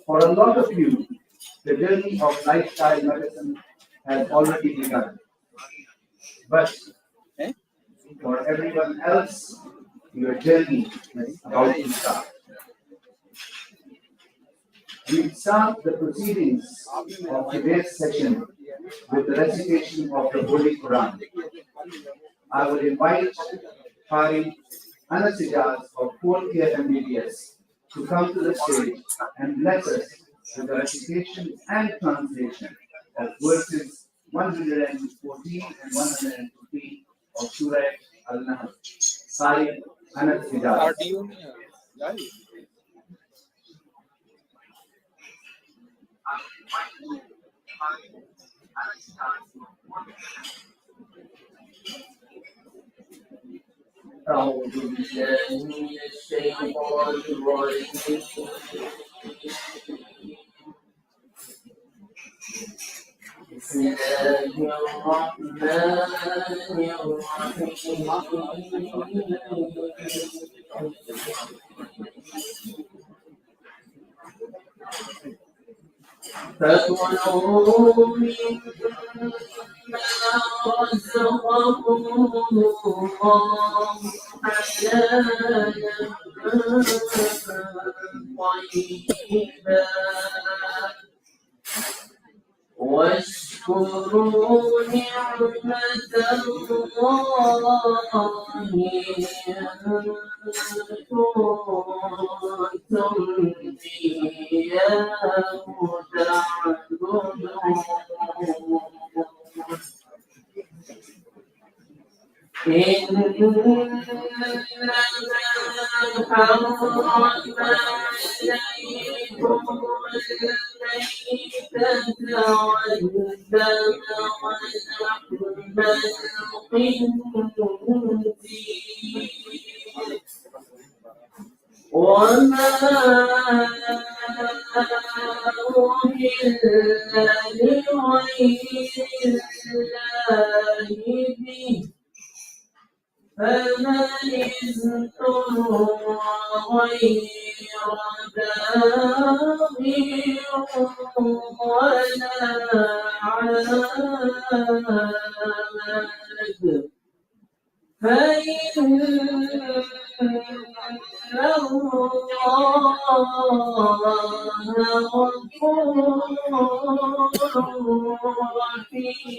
For a lot of you, the journey of lifestyle medicine has already begun. But for everyone else, your journey is about to start. We start the proceedings of today's session with the recitation of the Holy Quran. I will invite Qari Anas Ijaz of 4th year MBBS to come to the stage and bless us with the recitation and translation of verses 114 and 115 of Surah Al-Nahl. Qari Anas Ijaz. أعوذ بالله من الشيطان الرجيم بسم الله الرحمن الرحيم فكلوا مما رزقكم الله حلالا طيبا واشكروا نعمة الله إن كنتم إياه تعبدون إنما حرم عليكم الميتة والدم ولحم الخنزير وما أهل لغير الله به فمن اضطر غير باغ ولا عاد فإن الله غفور رحيم.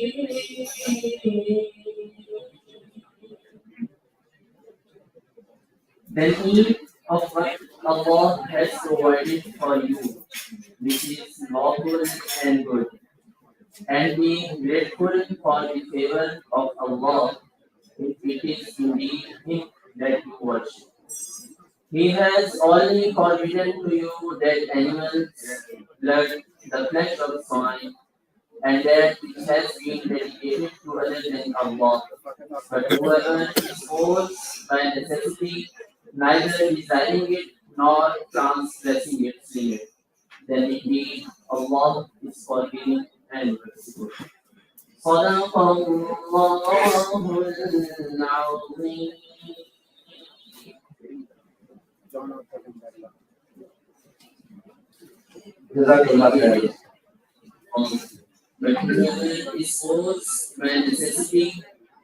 Then eat of what Allah has provided for you, which is lawful and good, and be grateful for the favor of Allah, if it is indeed Him that you worship. He has only forbidden to you that animals, blood, the flesh of swine, and that it has been dedicated to other than Allah. But whoever is forced by necessity, neither desiring it nor transgressing its limit, then indeed Allah is forgiving and merciful. صدق الله العظيم. Jazakallah khairan. But whoever is forced by necessity,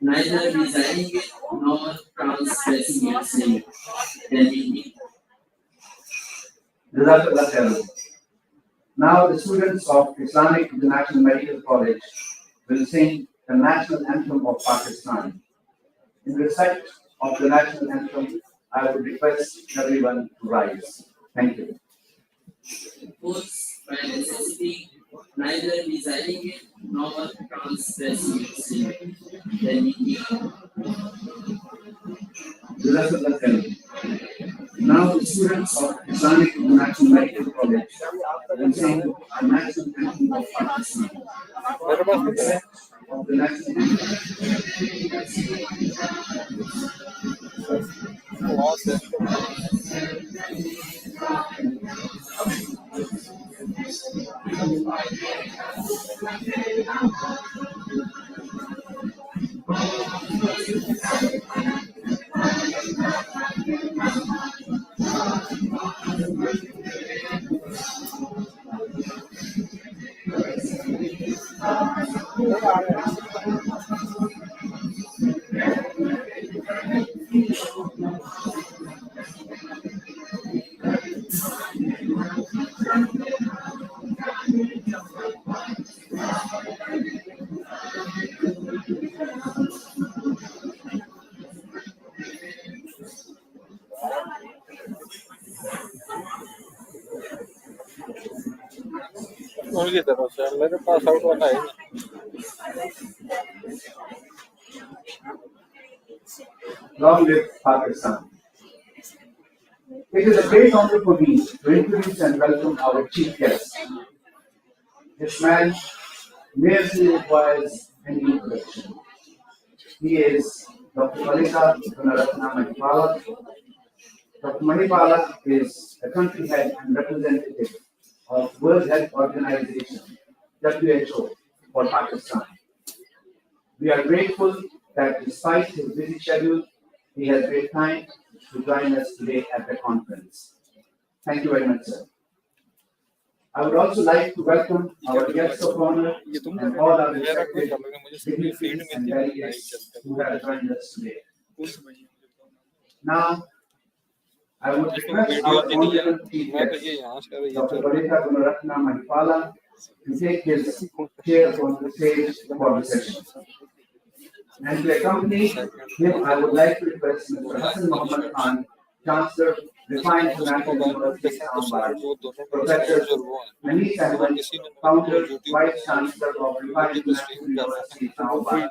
neither desiring it nor transgressing its limit, then indeed. Jazakallah khairan. Now the students of Islamic International Medical College will sing the national anthem of Pakistan. In respect of the national anthem, I would request everyone to rise. Thank you. Forced by necessity, neither desiring it nor transgressing its limit, then indeed. Jazakallah khairan. Now the students of Islamic International Medical College will sing the national anthem of Pakistan. In respect of the national anthem. उनकी तरफ से मेरे pass out वाला है Long live Pakistan. It is a great honor for me to introduce and welcome our chief guest. This man merely requires an introduction. He is Dr. Malika Gunaratna Mahipala. Dr. Mahipala is the country head and representative of World Health Organization, WHO, for Pakistan. We are grateful that despite his busy schedule, he has made time to join us today at the conference. Thank you very much, sir. I would also like to welcome our guests of honor and all our respected dignitaries and delegates who have joined us today. Now, I would request our honorable chief guest, Dr. Malika Gunaratna Mahipala, to take his chair on the stage for the session. And to accompany him, I would like to request Mr. Hassan Muhammad Khan, Chancellor, Refined International University, Islamabad, Professor Anis Ahmed, Founder, Vice Chancellor of Refined International University, Islamabad,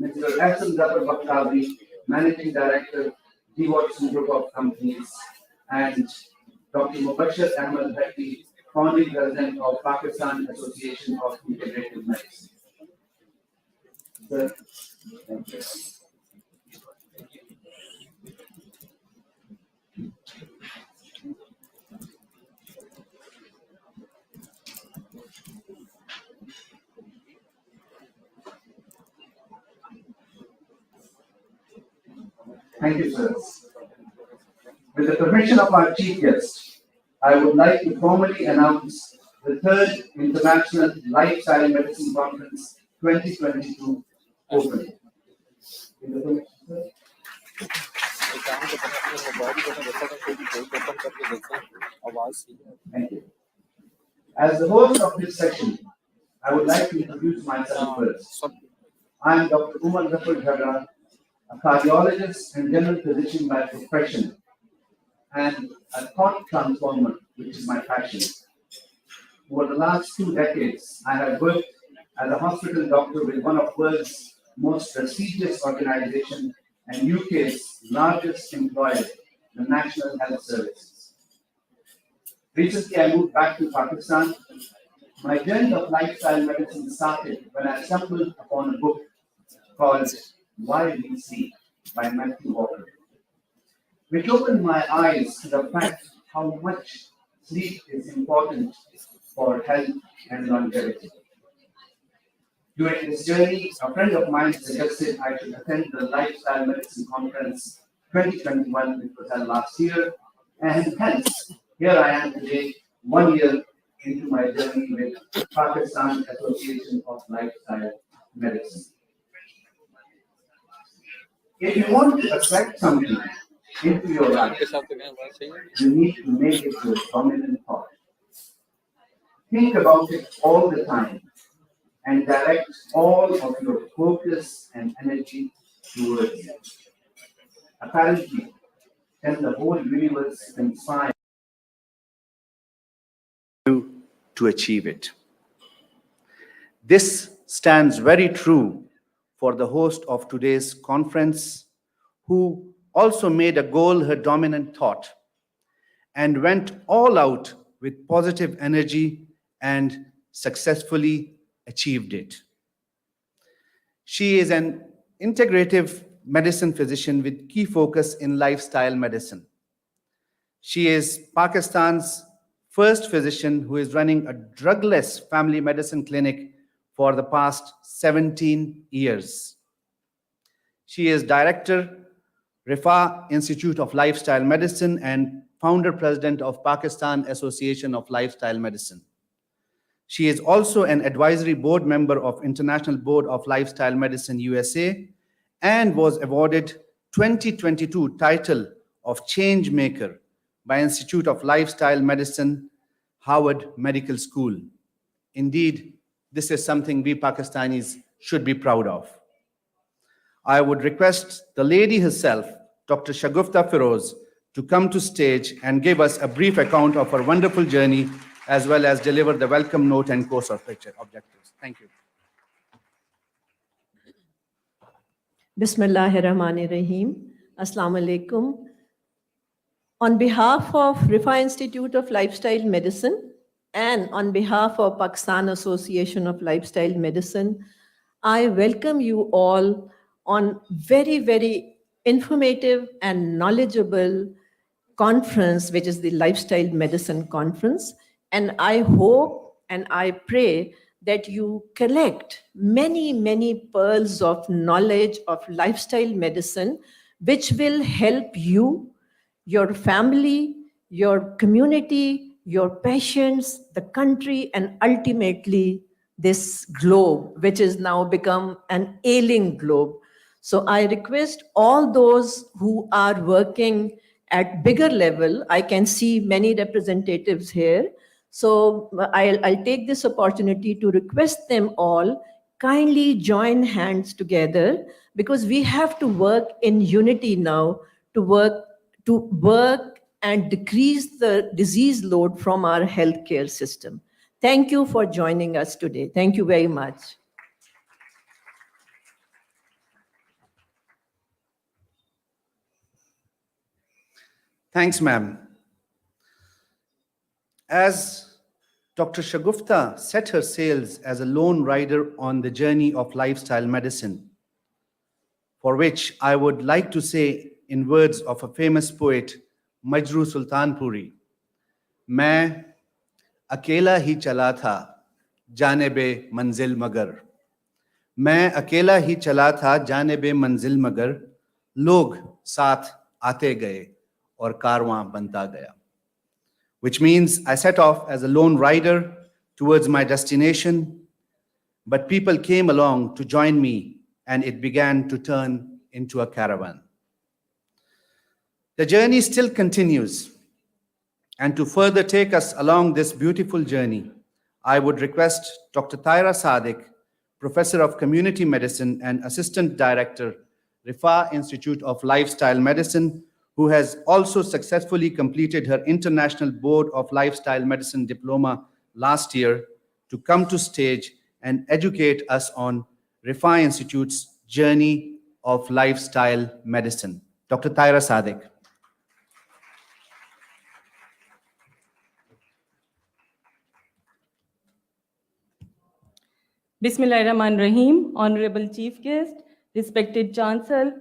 Mr. Hassan Zafar Bakhtawi, Managing Director, D. Watson Group of Companies, and Dr. Mubashir Ahmed Bhatti, Founding President of Pakistan Association of Integrative Medicine. Sir, thank you. Thank you, sir. With the permission of our chief guest, I would like to formally announce the third International Lifestyle Medicine Conference 2022 open. With the permission, sir. Thank you. As the host of this session, I would like to introduce myself first. I am Dr. Umar Zafar Jhagra, a cardiologist and general physician by profession, and a thought transformer, which is my passion. Over the last 2 decades, I have worked as a hospital doctor with one of the world's most prestigious organizations and UK's largest employer, the National Health Service. Recently, I moved back to Pakistan. My journey of lifestyle medicine started when I stumbled upon a book called Why We Sleep by Matthew Walker, which opened my eyes to the fact how much sleep is important for health and longevity. During this journey, a friend of mine suggested I should attend the Lifestyle Medicine Conference 2021, which was held last year, and hence, here I am today, 1 year into my journey with Pakistan Association of Lifestyle Medicine. If you want to attract something into your life, you need to make it your dominant thought. Think about it all the time and direct all of your focus and energy towards it. Apparently, then the whole universe conspires to achieve it. This stands very true for the host of today's conference, who also made a goal her dominant thought and went all out with positive energy and successfully achieved it. She is an integrative medicine physician with key focus in lifestyle medicine. She is Pakistan's first physician who is running a drugless family medicine clinic for the past 17 years. She is Director, Rifa Institute of Lifestyle Medicine, and Founder President of Pakistan Association of Lifestyle Medicine. She is also an advisory board member of International Board of Lifestyle Medicine USA and was awarded 2022 title of Change Maker by Institute of Lifestyle Medicine, Harvard Medical School. Indeed, this is something we Pakistanis should be proud of. I would request the lady herself, Dr. Shagufta Feroz, to come to stage and give us a brief account of her wonderful journey as well as deliver the welcome note and course objectives. Thank you. Bismillahirrahmanirrahim. Assalamu alaikum. On behalf of Rifa Institute of Lifestyle Medicine and on behalf of Pakistan Association of Lifestyle Medicine, I welcome you all on very, very informative and knowledgeable conference, which is the Lifestyle Medicine Conference. And I hope and I pray that you collect many, many pearls of knowledge of lifestyle medicine, which will help you, your family, your community, your patients, the country, and ultimately this globe, which has now become an ailing globe. So I request all those who are working at bigger level, I can see many representatives here. So I'll take this opportunity to request them all, kindly join hands together, because we have to work in unity now to work and decrease the disease load from our healthcare system. Thank you for joining us today. Thank you very much. Thanks, ma'am. As Dr. Shagufta set her sails as a lone rider on the journey of lifestyle medicine, for which I would like to say in words of a famous poet, Majru Sultanpuri, मैं अकेला ही चला था जानेबे मंजिल मगर, मैं अकेला ही चला था जानेबे मंजिल मगर, लोग साथ आते गए और कारवां बनता गया. Which means I set off as a lone rider towards my destination, but people came along to join me and it began to turn into a caravan. The journey still continues, and to further take us along this beautiful journey, I would request Dr. Taira Sadiq, Professor of Community Medicine and Assistant Director, Rifa Institute of Lifestyle Medicine, who has also successfully completed her International Board of Lifestyle Medicine Diploma last year, to come to stage and educate us on Rifa Institute's journey of lifestyle medicine. Dr. Taira Sadiq. Bismillahirrahmanirrahim, Honorable Chief Guest, respected Chancellor,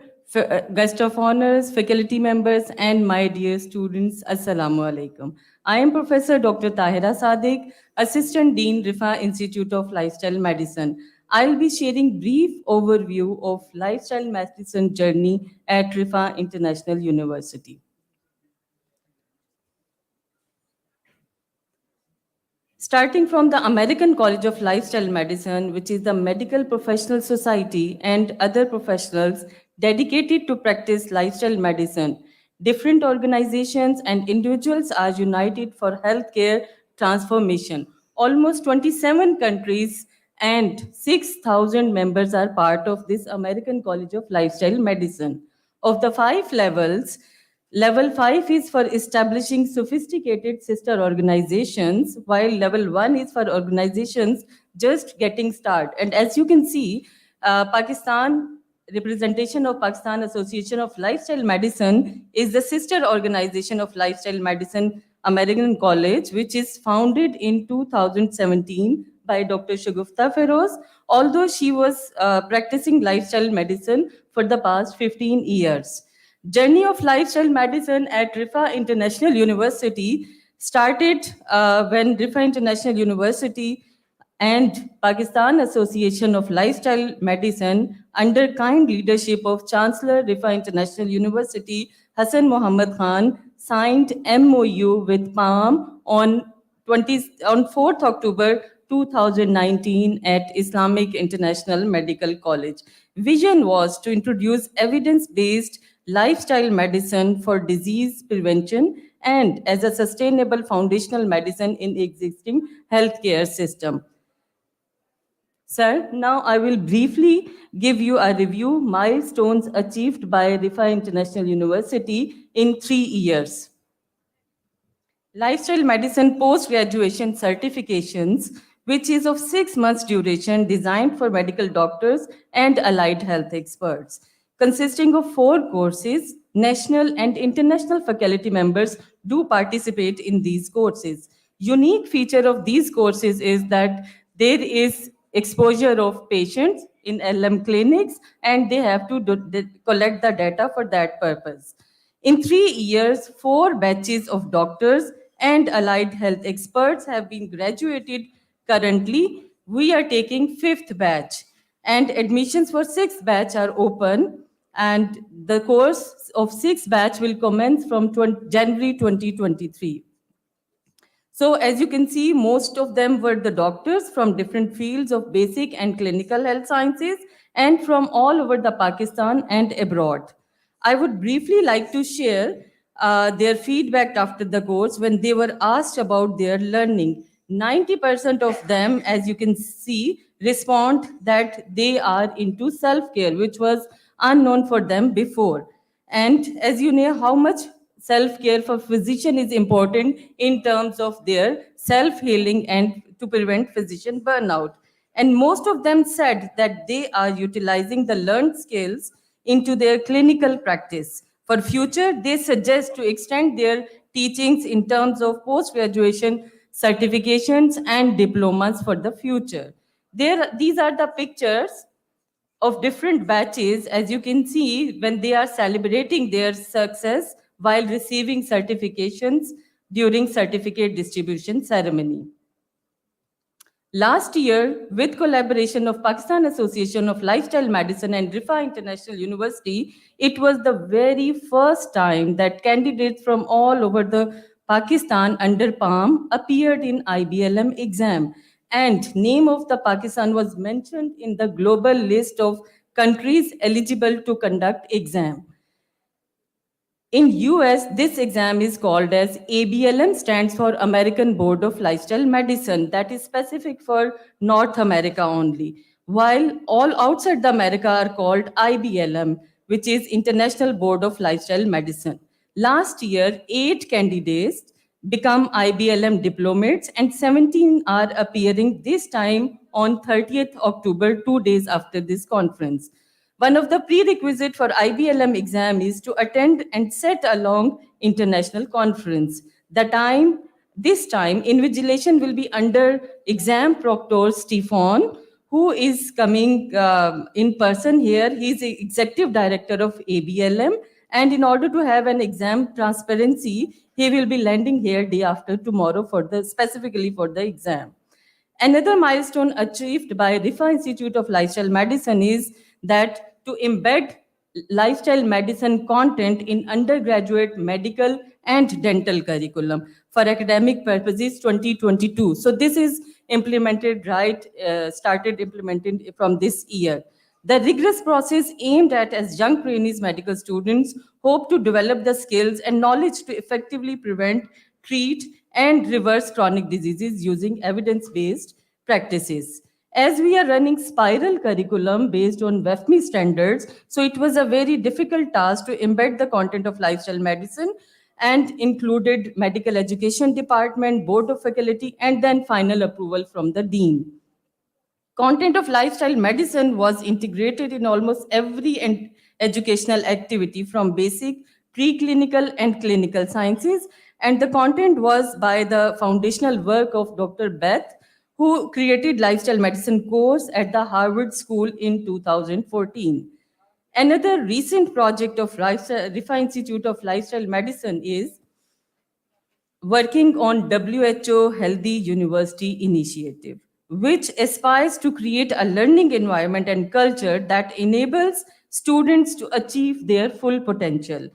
Guest of Honors, faculty members, and my dear students, Assalamu alaikum. I am Professor Dr. Tahira Sadiq, Assistant Dean, Rifa Institute of Lifestyle Medicine. I'll be sharing brief overview of lifestyle medicine journey at Rifa International University. Starting from the American College of Lifestyle Medicine, which is the medical professional society and other professionals dedicated to practice lifestyle medicine, different organizations and individuals are united for healthcare transformation. Almost 27 countries and 6,000 members are part of this American College of Lifestyle Medicine. Of the 5 levels, Level 5 is for establishing sophisticated sister organizations, while Level 1 is for organizations just getting started. And as you can see, Pakistan, representation of Pakistan Association of Lifestyle Medicine is the sister organization of Lifestyle Medicine American College, which is founded in 2017 by Dr. Shagufta Feroz, although she was practicing lifestyle medicine for the past 15 years. Journey of lifestyle medicine at Rifa International University started when Rifa International University and Pakistan Association of Lifestyle Medicine, under kind leadership of Chancellor Rifa International University, Hassan Muhammad Khan, signed MOU with PALM on 4th October 2019 at Islamic International Medical College. Vision was to introduce evidence-based lifestyle medicine for disease prevention and as a sustainable foundational medicine in existing healthcare system. Sir, now I will briefly give you a review milestones achieved by Rifa International University in 3 years. Lifestyle Medicine Post-Graduation Certifications, which is of 6 months duration, designed for medical doctors and allied health experts. Consisting of 4 courses, national and international faculty members do participate in these courses. Unique feature of these courses is that there is exposure of patients in LM clinics, and they have to collect the data for that purpose. In 3 years, 4 batches of doctors and allied health experts have been graduated. Currently, we are taking 5th batch, and admissions for 6th batch are open, and the course of 6th batch will commence from January 2023. So as you can see, most of them were the doctors from different fields of basic and clinical health sciences and from all over the Pakistan and abroad. I would briefly like to share their feedback after the course when they were asked about their learning. 90% of them, as you can see, respond that they are into self-care, which was unknown for them before. And as you know, how much self-care for physician is important in terms of their self-healing and to prevent physician burnout. And most of them said that they are utilizing the learned skills into their clinical practice. For future, they suggest to extend their teachings in terms of post-graduation certifications and diplomas for the future. These are the pictures of different batches, as you can see, when they are celebrating their success while receiving certifications during certificate distribution ceremony. Last year, with collaboration of Pakistan Association of Lifestyle Medicine and Rifa International University, it was the very first time that candidates from all over the Pakistan under PALM appeared in IBLM exam, and name of the Pakistan was mentioned in the global list of countries eligible to conduct exam. In US, this exam is called as ABLM, stands for American Board of Lifestyle Medicine, that is specific for North America only, while all outside the America are called IBLM, which is International Board of Lifestyle Medicine. Last year, 8 candidates become IBLM diplomates and 17 are appearing this time on 30th October, 2 days after this conference. One of the prerequisites for IBLM exam is to attend and sit along international conference. This time, invigilation will be under exam proctor Stefan, who is coming in person here. He is the executive director of ABLM, and in order to have an exam transparency, he will be landing here day after tomorrow specifically for the exam. Another milestone achieved by Rifa Institute of Lifestyle Medicine is that to embed lifestyle medicine content in undergraduate medical and dental curriculum for academic purposes 2022. So this is implemented started implemented from this year. The rigorous process aimed at as young trainees medical students hope to develop the skills and knowledge to effectively prevent, treat, and reverse chronic diseases using evidence-based practices. As we are running spiral curriculum based on WEFMI standards, so it was a very difficult task to embed the content of lifestyle medicine and included medical education department, board of faculty, and then final approval from the dean. Content of lifestyle medicine was integrated in almost every educational activity from basic, preclinical, and clinical sciences. And the content was by the foundational work of Dr. Beth, who created lifestyle medicine course at the Harvard School in 2014. Another recent project of Rifa Institute of Lifestyle Medicine is working on WHO Healthy University Initiative, which aspires to create a learning environment and culture that enables students to achieve their full potential.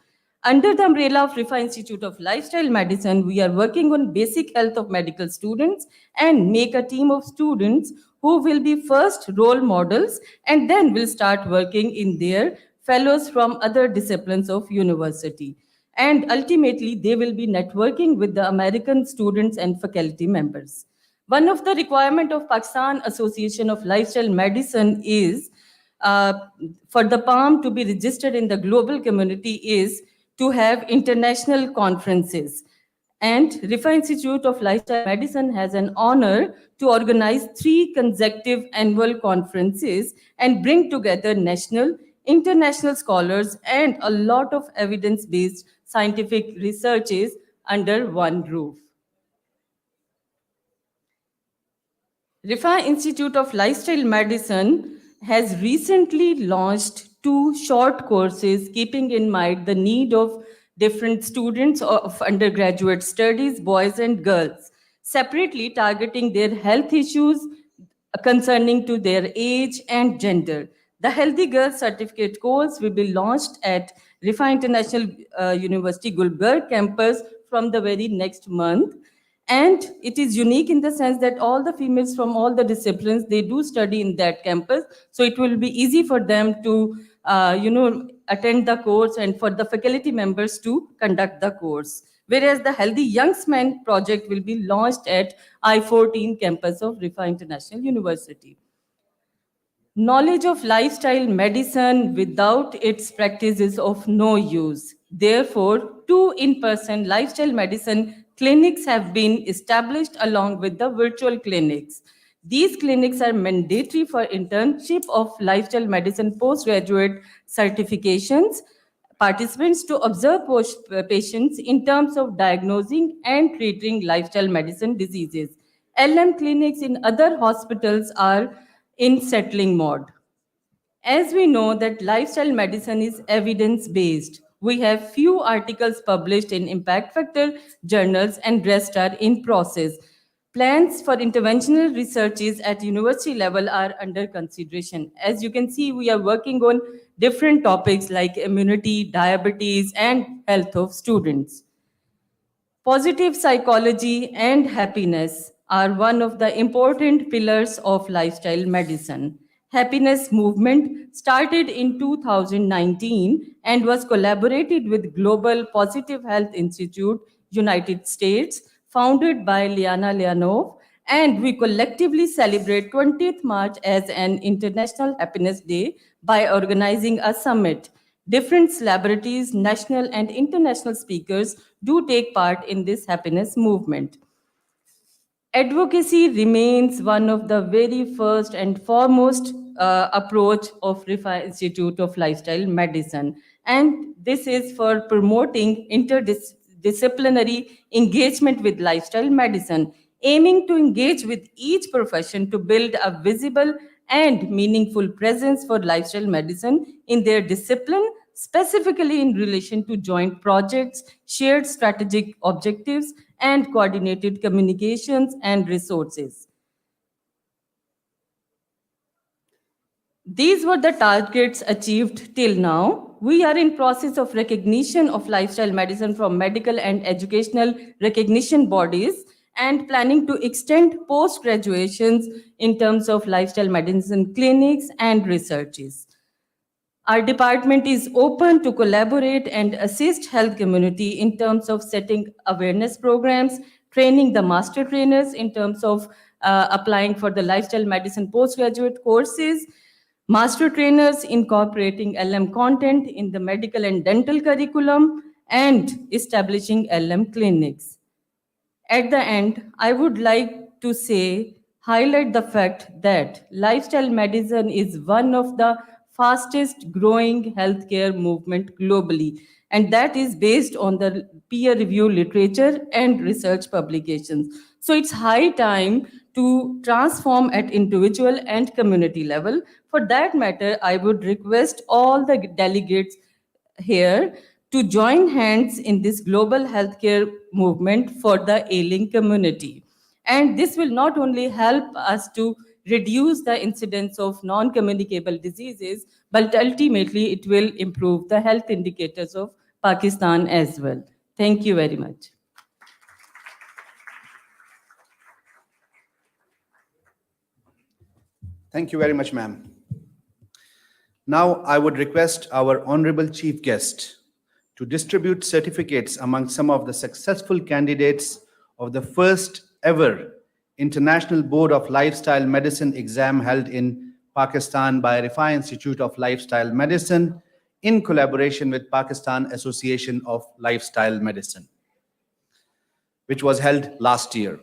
Under the umbrella of Rifa Institute of Lifestyle Medicine, we are working on basic health of medical students and make a team of students who will be first role models and then will start working in their fellows from other disciplines of university. And ultimately, they will be networking with the American students and faculty members. One of the requirements of Pakistan Association of Lifestyle Medicine is for the PALM to be registered in the global community is to have international conferences. And Rifa Institute of Lifestyle Medicine has an honor to organize 3 consecutive annual conferences and bring together national, international scholars and a lot of evidence-based scientific researches under one roof. Rifa Institute of Lifestyle Medicine has recently launched 2 short courses keeping in mind the need of different students of undergraduate studies, boys and girls, separately targeting their health issues concerning to their age and gender. The Healthy Girls Certificate course will be launched at Rifa International University Gulbarga campus from the very next month. And it is unique in the sense that all the females from all the disciplines, they do study in that campus. So it will be easy for them to, attend the course and for the faculty members to conduct the course. Whereas the Healthy Youngsmen project will be launched at I-14 campus of Rifa International University. Knowledge of lifestyle medicine without its practice is of no use. Therefore, 2 in-person lifestyle medicine clinics have been established along with the virtual clinics. These clinics are mandatory for internship of lifestyle medicine postgraduate certifications, participants to observe patients in terms of diagnosing and treating lifestyle medicine diseases. LM clinics in other hospitals are in settling mode. As we know that lifestyle medicine is evidence-based, we have few articles published in impact factor journals and rest are in process. Plans for interventional researches at university level are under consideration. As you can see, we are working on different topics like immunity, diabetes, and health of students. Positive psychology and happiness are one of the important pillars of lifestyle medicine. Happiness movement started in 2019 and was collaborated with Global Positive Health Institute, United States, founded by Liana Leonov, and we collectively celebrate 20th March as an International Happiness Day by organizing a summit. Different celebrities, national and international speakers do take part in this happiness movement. Advocacy remains one of the very first and foremost approach of Rifa Institute of Lifestyle Medicine. And this is for promoting interdisciplinary engagement with lifestyle medicine, aiming to engage with each profession to build a visible and meaningful presence for lifestyle medicine in their discipline, specifically in relation to joint projects, shared strategic objectives, and coordinated communications and resources. These were the targets achieved till now. We are in process of recognition of lifestyle medicine from medical and educational recognition bodies and planning to extend post-graduations in terms of lifestyle medicine clinics and researches. Our department is open to collaborate and assist health community in terms of setting awareness programs, training the master trainers in terms of applying for the lifestyle medicine postgraduate courses, master trainers incorporating LM content in the medical and dental curriculum, and establishing LM clinics. At the end, I would like to highlight the fact that lifestyle medicine is one of the fastest growing healthcare movement globally, and that is based on the peer review literature and research publications. So it's high time to transform at individual and community level. For that matter, I would request all the delegates here to join hands in this global healthcare movement for the ailing community. And this will not only help us to reduce the incidence of non-communicable diseases, but ultimately it will improve the health indicators of Pakistan as well. Thank you very much. Thank you very much, ma'am. Now I would request our honorable chief guest to distribute certificates among some of the successful candidates of the first ever International Board of Lifestyle Medicine exam held in Pakistan by Rifa Institute of Lifestyle Medicine in collaboration with Pakistan Association of Lifestyle Medicine. which was held last year,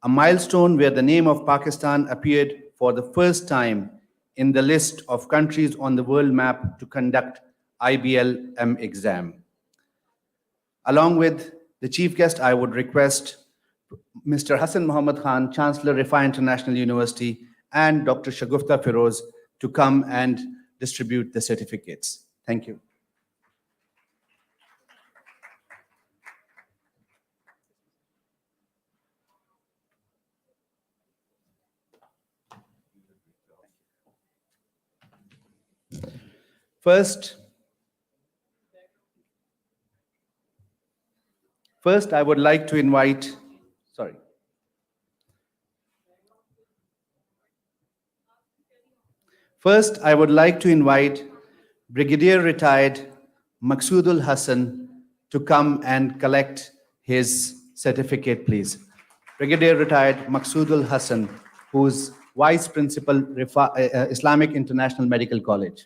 a milestone where the name of Pakistan appeared for the first time in the list of countries on the world map to conduct IBLM exam. Along with the chief guest, I would request Mr. Hassan Muhammad Khan, Chancellor, Rifa International University, and Dr. Shagufta Feroz to come and distribute the certificates. Thank you. First, I would like to invite, First, I would like to invite Brigadier Retired Maqsoodul Hassan to come and collect his certificate, please. Brigadier Retired Maqsoodul Hassan, who's Vice Principal, Islamic International Medical College.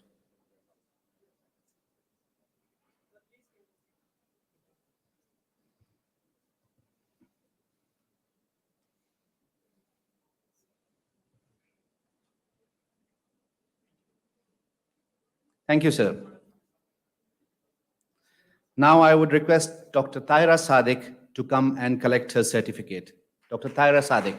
Thank you, sir. Now I would request Dr. Taira Sadiq to come and collect her certificate. Dr. Taira Sadiq.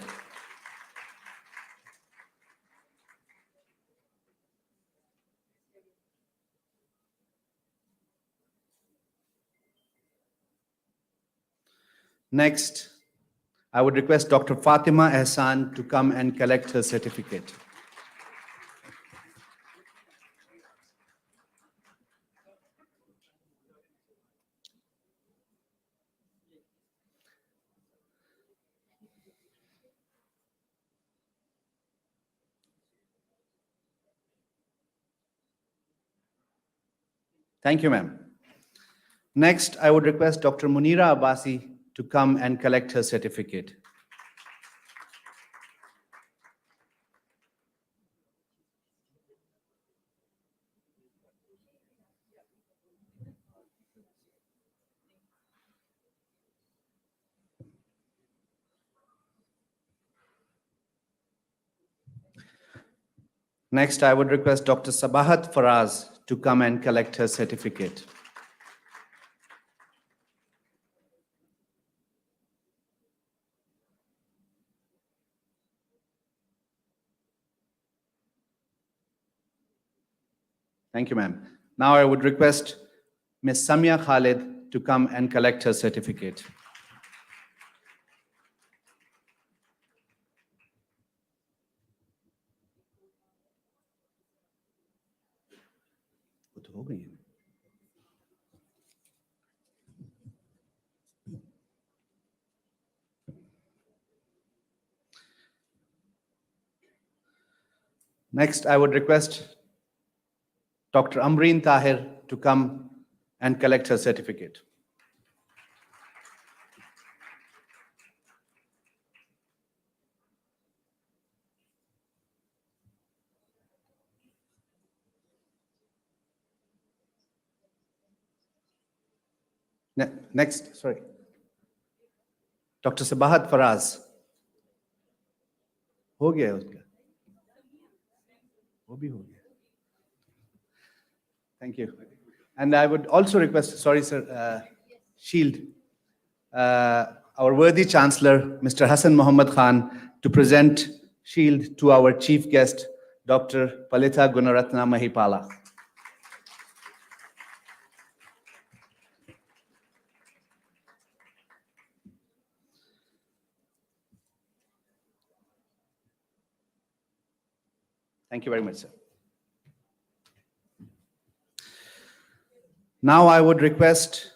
Next, I would request Dr. Fatima Ehsan to come and collect her certificate. Thank you, ma'am. Next, I would request Dr. Munira Abbasi to come and collect her certificate. Next, I would request Dr. Sabahat Faraz to come and collect her certificate. Thank you, ma'am. Now I would request Ms. Samia Khalid to come and collect her certificate. Next, I would request Dr. Amreen Tahir to come and collect her certificate. Next, Dr. Sabahat Faraz. हो गया उसका वो भी हो गया. Thank you. And I would also request, sorry, sir, Shield, our worthy Chancellor, Mr. Hassan Muhammad Khan, to present Shield to our chief guest, Dr. Palitha Gunaratna Mahipala. Thank you very much, sir. Now I would request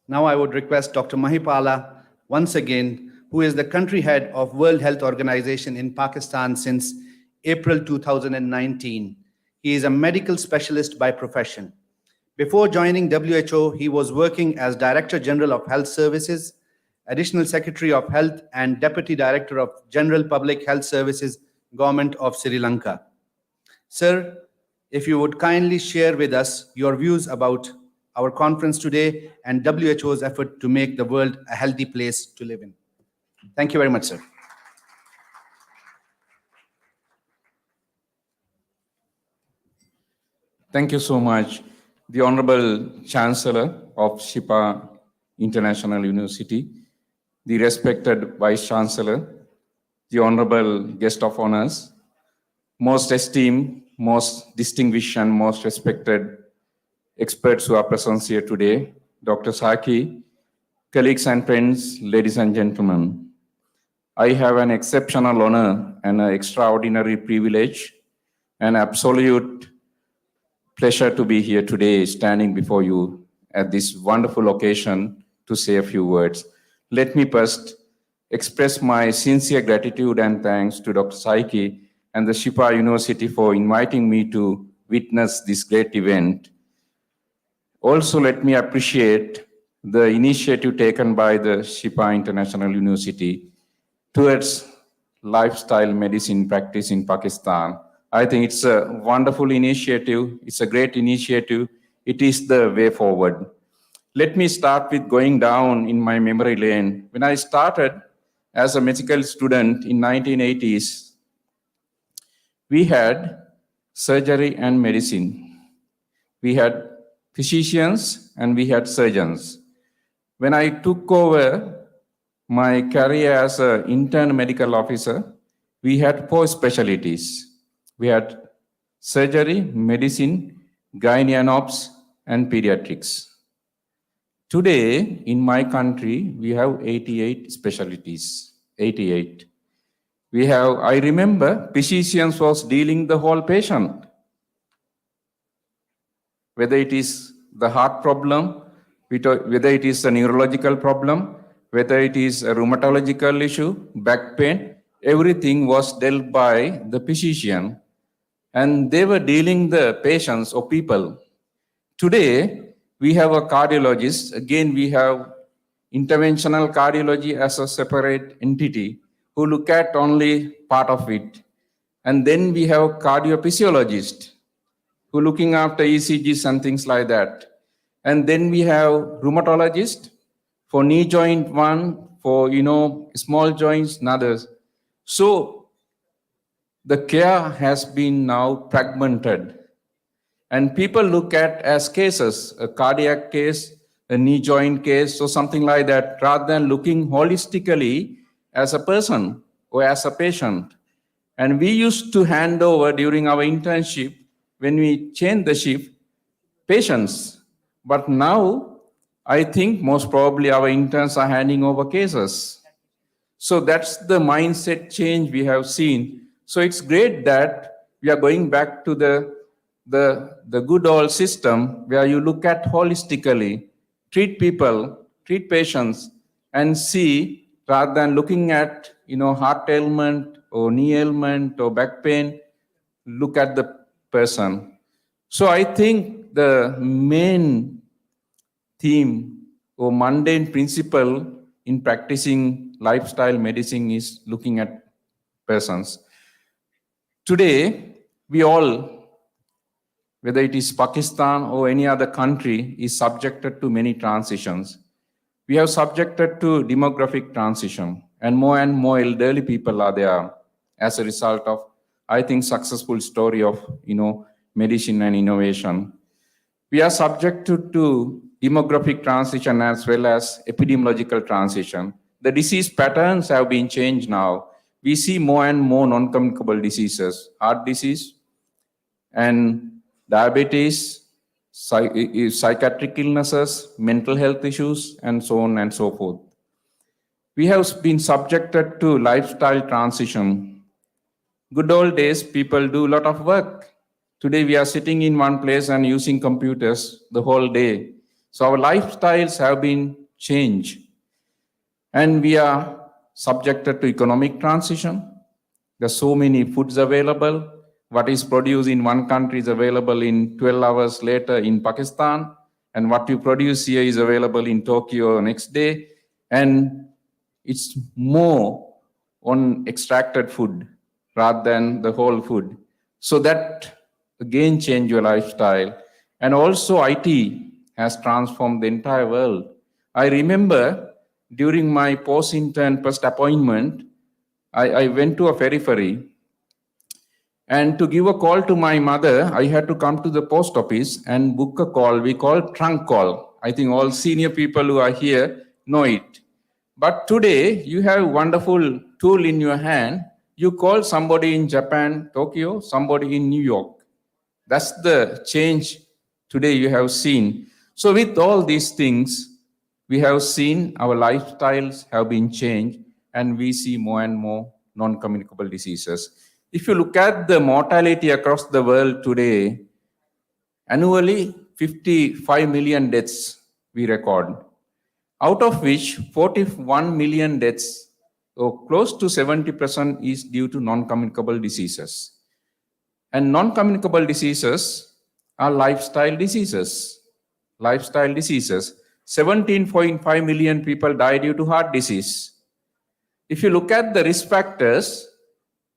Dr. Mahipala once again, who is the country head of World Health Organization in Pakistan since April 2019. He is a medical specialist by profession. Before joining WHO, he was working as Director General of Health Services, Additional Secretary of Health, and Deputy Director of General Public Health Services, Government of Sri Lanka. Sir, if you would kindly share with us your views about our conference today and WHO's effort to make the world a healthy place to live in. Thank you very much, sir. Thank you so much. The Honorable Chancellor of Shipa International University, the respected Vice Chancellor, the Honorable Guest of Honors, most esteemed, most distinguished, and most respected experts who are present here today, Dr. Saki, colleagues and friends, ladies and gentlemen. I have an exceptional honor and an extraordinary privilege and absolute pleasure to be here today, standing before you at this wonderful occasion to say a few words. Let me first express my sincere gratitude and thanks to Dr. Saiki and the Shipa University for inviting me to witness this great event. Also, let me appreciate the initiative taken by the Shipa International University towards lifestyle medicine practice in Pakistan. I think it's a wonderful initiative. It's a great initiative. It is the way forward. Let me start with going down in my memory lane. When I started as a medical student in 1980s, we had surgery and medicine. We had physicians and we had surgeons. When I took over my career as an intern medical officer, we had 4 specialties. We had surgery, medicine, gynae and obs, and pediatrics. Today, in my country, we have 88 specialties, 88. I remember physicians was dealing the whole patient. Whether it is the heart problem, whether it is a neurological problem, whether it is a rheumatological issue, back pain, everything was dealt by the physician. And they were dealing the patients or people. Today, we have a cardiologist. Again, we have interventional cardiology as a separate entity who look at only part of it. And then we have cardiophysiologist who looking after ECGs and things like that. And then we have rheumatologist for knee joint one, for small joints and others. So the care has been now fragmented. And people look at as cases, a cardiac case, a knee joint case, or something like that, rather than looking holistically as a person or as a patient. And we used to hand over during our internship, when we changed the shift, patients. But now, I think most probably our interns are handing over cases. So that's the mindset change we have seen. So it's great that we are going back to the good old system where you look at holistically, treat people, treat patients, and see, rather than looking at heart ailment or knee ailment or back pain, look at the person. So I think the main theme or mundane principle in practicing lifestyle medicine is looking at persons. Today, we all, whether it is Pakistan or any other country, is subjected to many transitions. We have subjected to demographic transition, and more elderly people are there as a result of, I think, successful story of medicine and innovation. We are subjected to demographic transition as well as epidemiological transition. The disease patterns have been changed now. We see more and more non-communicable diseases, heart disease and diabetes, psychiatric illnesses, mental health issues, and so on and so forth. We have been subjected to lifestyle transition. Good old days, people do a lot of work. Today, we are sitting in one place and using computers the whole day. So our lifestyles have been changed. And we are subjected to economic transition. There are so many foods available. What is produced in one country is available in 12 hours later in Pakistan. And what you produce here is available in Tokyo next day. And it's more on extracted food rather than the whole food. So that again change your lifestyle. And also IT has transformed the entire world. I remember during my post-intern first appointment, I went to a periphery, and to give a call to my mother, I had to come to the post office and book a call. We call trunk call. I think all senior people who are here know it. But today, you have a wonderful tool in your hand. You call somebody in Japan, Tokyo, somebody in New York. That's the change today you have seen. So with all these things, we have seen our lifestyles have been changed, and we see more and more non-communicable diseases. If you look at the mortality across the world today, annually 55 million deaths we record, out of which 41 million deaths, or close to 70%, is due to non-communicable diseases. And non-communicable diseases are lifestyle diseases. Lifestyle diseases. 17.5 million people die due to heart disease. If you look at the risk factors,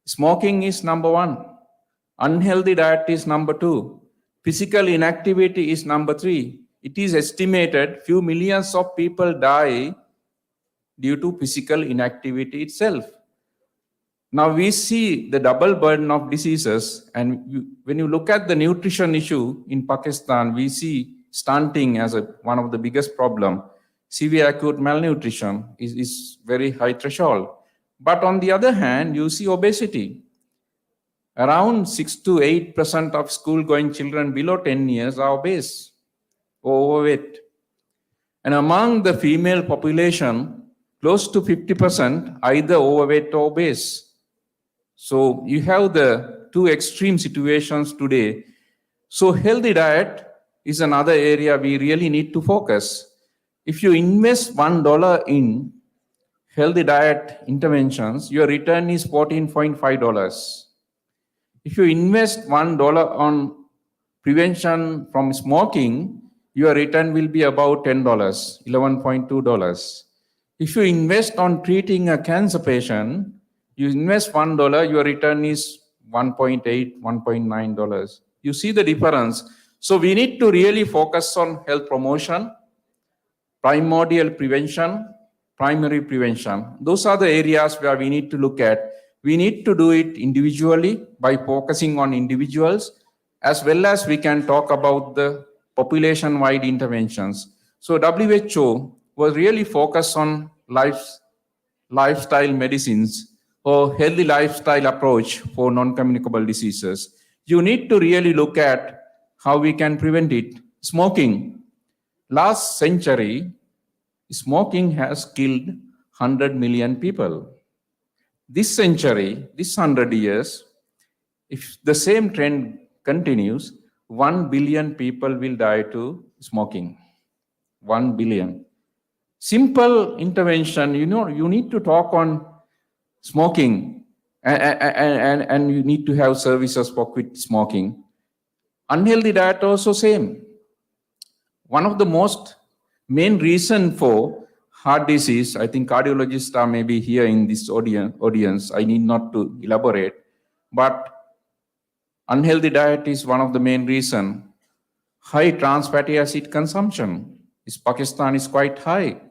smoking is number 1. Unhealthy diet is number 2. Physical inactivity is number 3. It is estimated few millions of people die due to physical inactivity itself. Now we see the double burden of diseases, and when you look at the nutrition issue in Pakistan, we see stunting as one of the biggest problem. Severe acute malnutrition is very high threshold. But on the other hand, you see obesity. Around 6 to 8% of school-going children below 10 years are obese or overweight. And among the female population, close to 50% either overweight or obese. So you have the two extreme situations today. So healthy diet is another area we really need to focus. If you invest $1 in healthy diet interventions, your return is $14.5. If you invest $1 on prevention from smoking, your return will be about $10, $11.2. If you invest on treating a cancer patient, you invest $1, your return is $1.8, $1.9. You see the difference. So we need to really focus on health promotion, primordial prevention, primary prevention. Those are the areas where we need to look at. We need to do it individually by focusing on individuals, as well as we can talk about the population-wide interventions. So WHO was really focused on lifestyle medicines or healthy lifestyle approach for non-communicable diseases. You need to really look at how we can prevent it. Smoking. Last century, smoking has killed 100 million people. This century, this 100 years, if the same trend continues, 1 billion people will die to smoking. 1 billion. Simple intervention, you need to talk on smoking and you need to have services for quit smoking. Unhealthy diet also same. One of the most main reason for heart disease, I think cardiologists are maybe here in this audience, I need not to elaborate, but unhealthy diet is one of the main reason. High trans fatty acid consumption in Pakistan is quite high.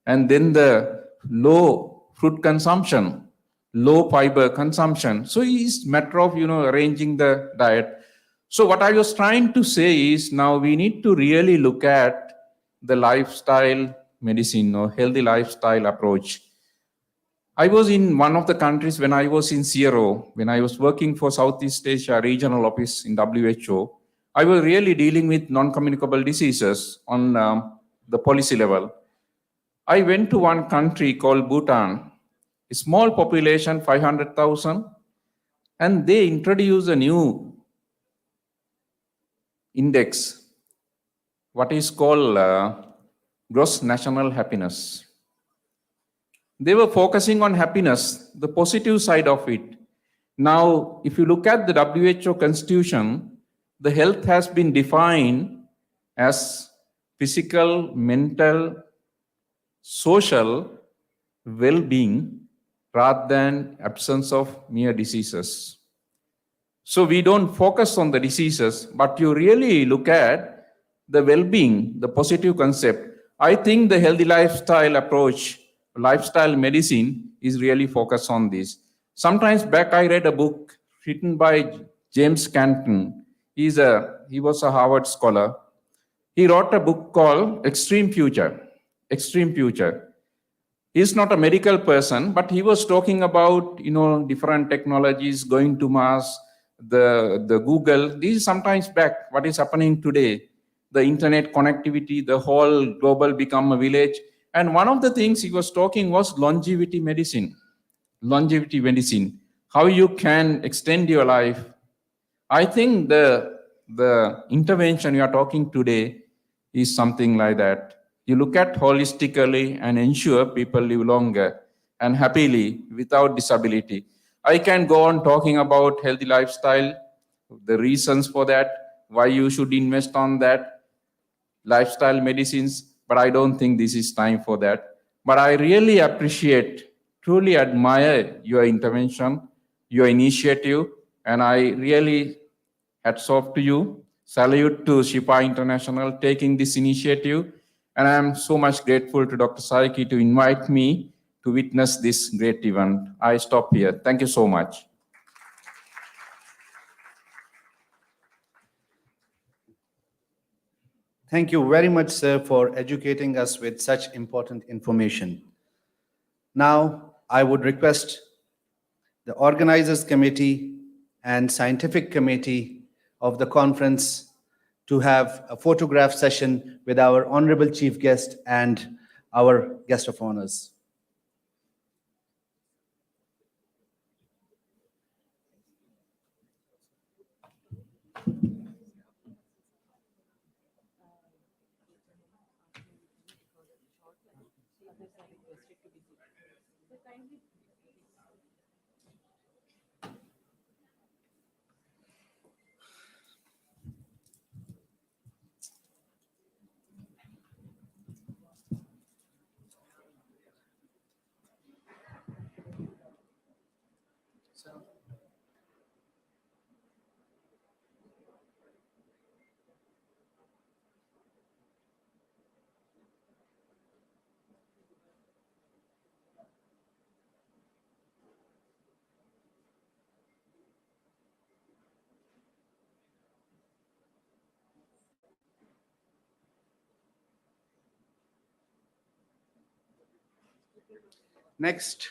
And then the low fruit consumption, low fiber consumption. So it's a matter of, arranging the diet. So what I was trying to say is now we need to really look at the lifestyle medicine or healthy lifestyle approach. I was in one of the countries when I was in CRO, when I was working for Southeast Asia regional office in WHO, I was really dealing with non-communicable diseases on the policy level. I went to one country called Bhutan, a small population, 500,000, and they introduced a new index, what is called gross national happiness. They were focusing on happiness, the positive side of it. Now, if you look at the WHO constitution, the health has been defined as physical, mental, social well-being rather than absence of mere diseases. So we don't focus on the diseases, but you really look at the well-being, the positive concept. I think the healthy lifestyle approach, lifestyle medicine is really focused on this. Sometimes back I read a book written by James Canton. He was a Harvard scholar. He wrote a book called Extreme Future. Extreme Future. He's not a medical person, but he was talking about, different technologies going to Mars, the Google. This is sometimes back what is happening today. The internet connectivity, the whole global become a village. And one of the things he was talking was longevity medicine. Longevity medicine. How you can extend your life. I think the intervention you are talking today is something like that. You look at holistically and ensure people live longer and happily without disability. I can go on talking about healthy lifestyle, the reasons for that, why you should invest on that, lifestyle medicines, but I don't think this is time for that. But I really appreciate, truly admire your intervention, your initiative, and I really hats off to you. Salute to Shipa International taking this initiative. And I'm so much grateful to Dr. Saiki to invite me to witness this great event. I stop here. Thank you so much. Thank you very much, sir, for educating us with such important information. Now, I would request the organizers committee and scientific committee of the conference to have a photograph session with our honorable chief guest and our guest of honors. Next,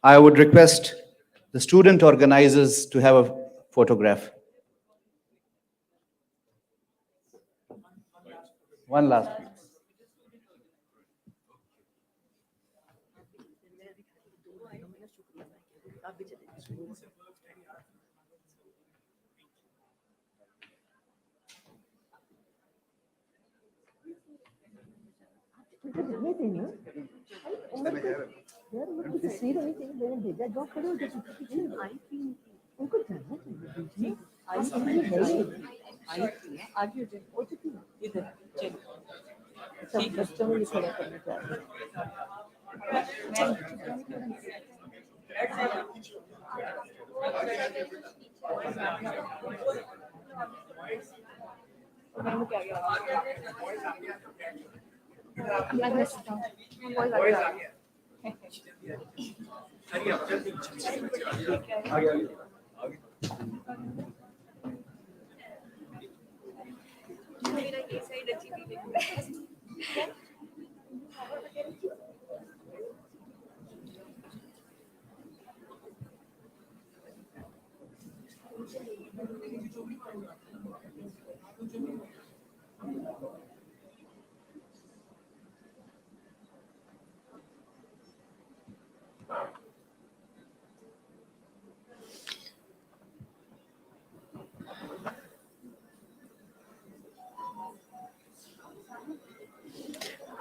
I would request the student organizers to have a photograph. One last, please.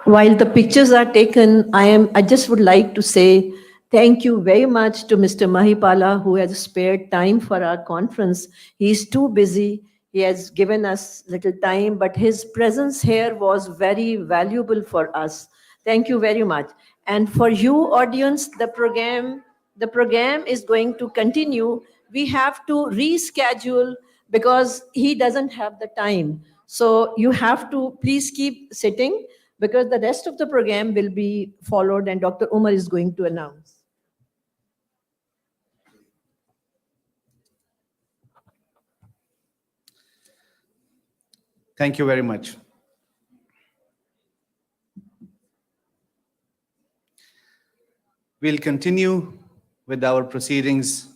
While the pictures are taken, I just would like to say thank you very much to Mr. Mahipala, who has spared time for our conference. He's too busy. He has given us little time, but his presence here was very valuable for us. Thank you very much. And for you, audience, the program is going to continue. We have to reschedule because he doesn't have the time. So you have to please keep sitting because the rest of the program will be followed and Dr. Umar is going to announce. Thank you very much. We'll continue with our proceedings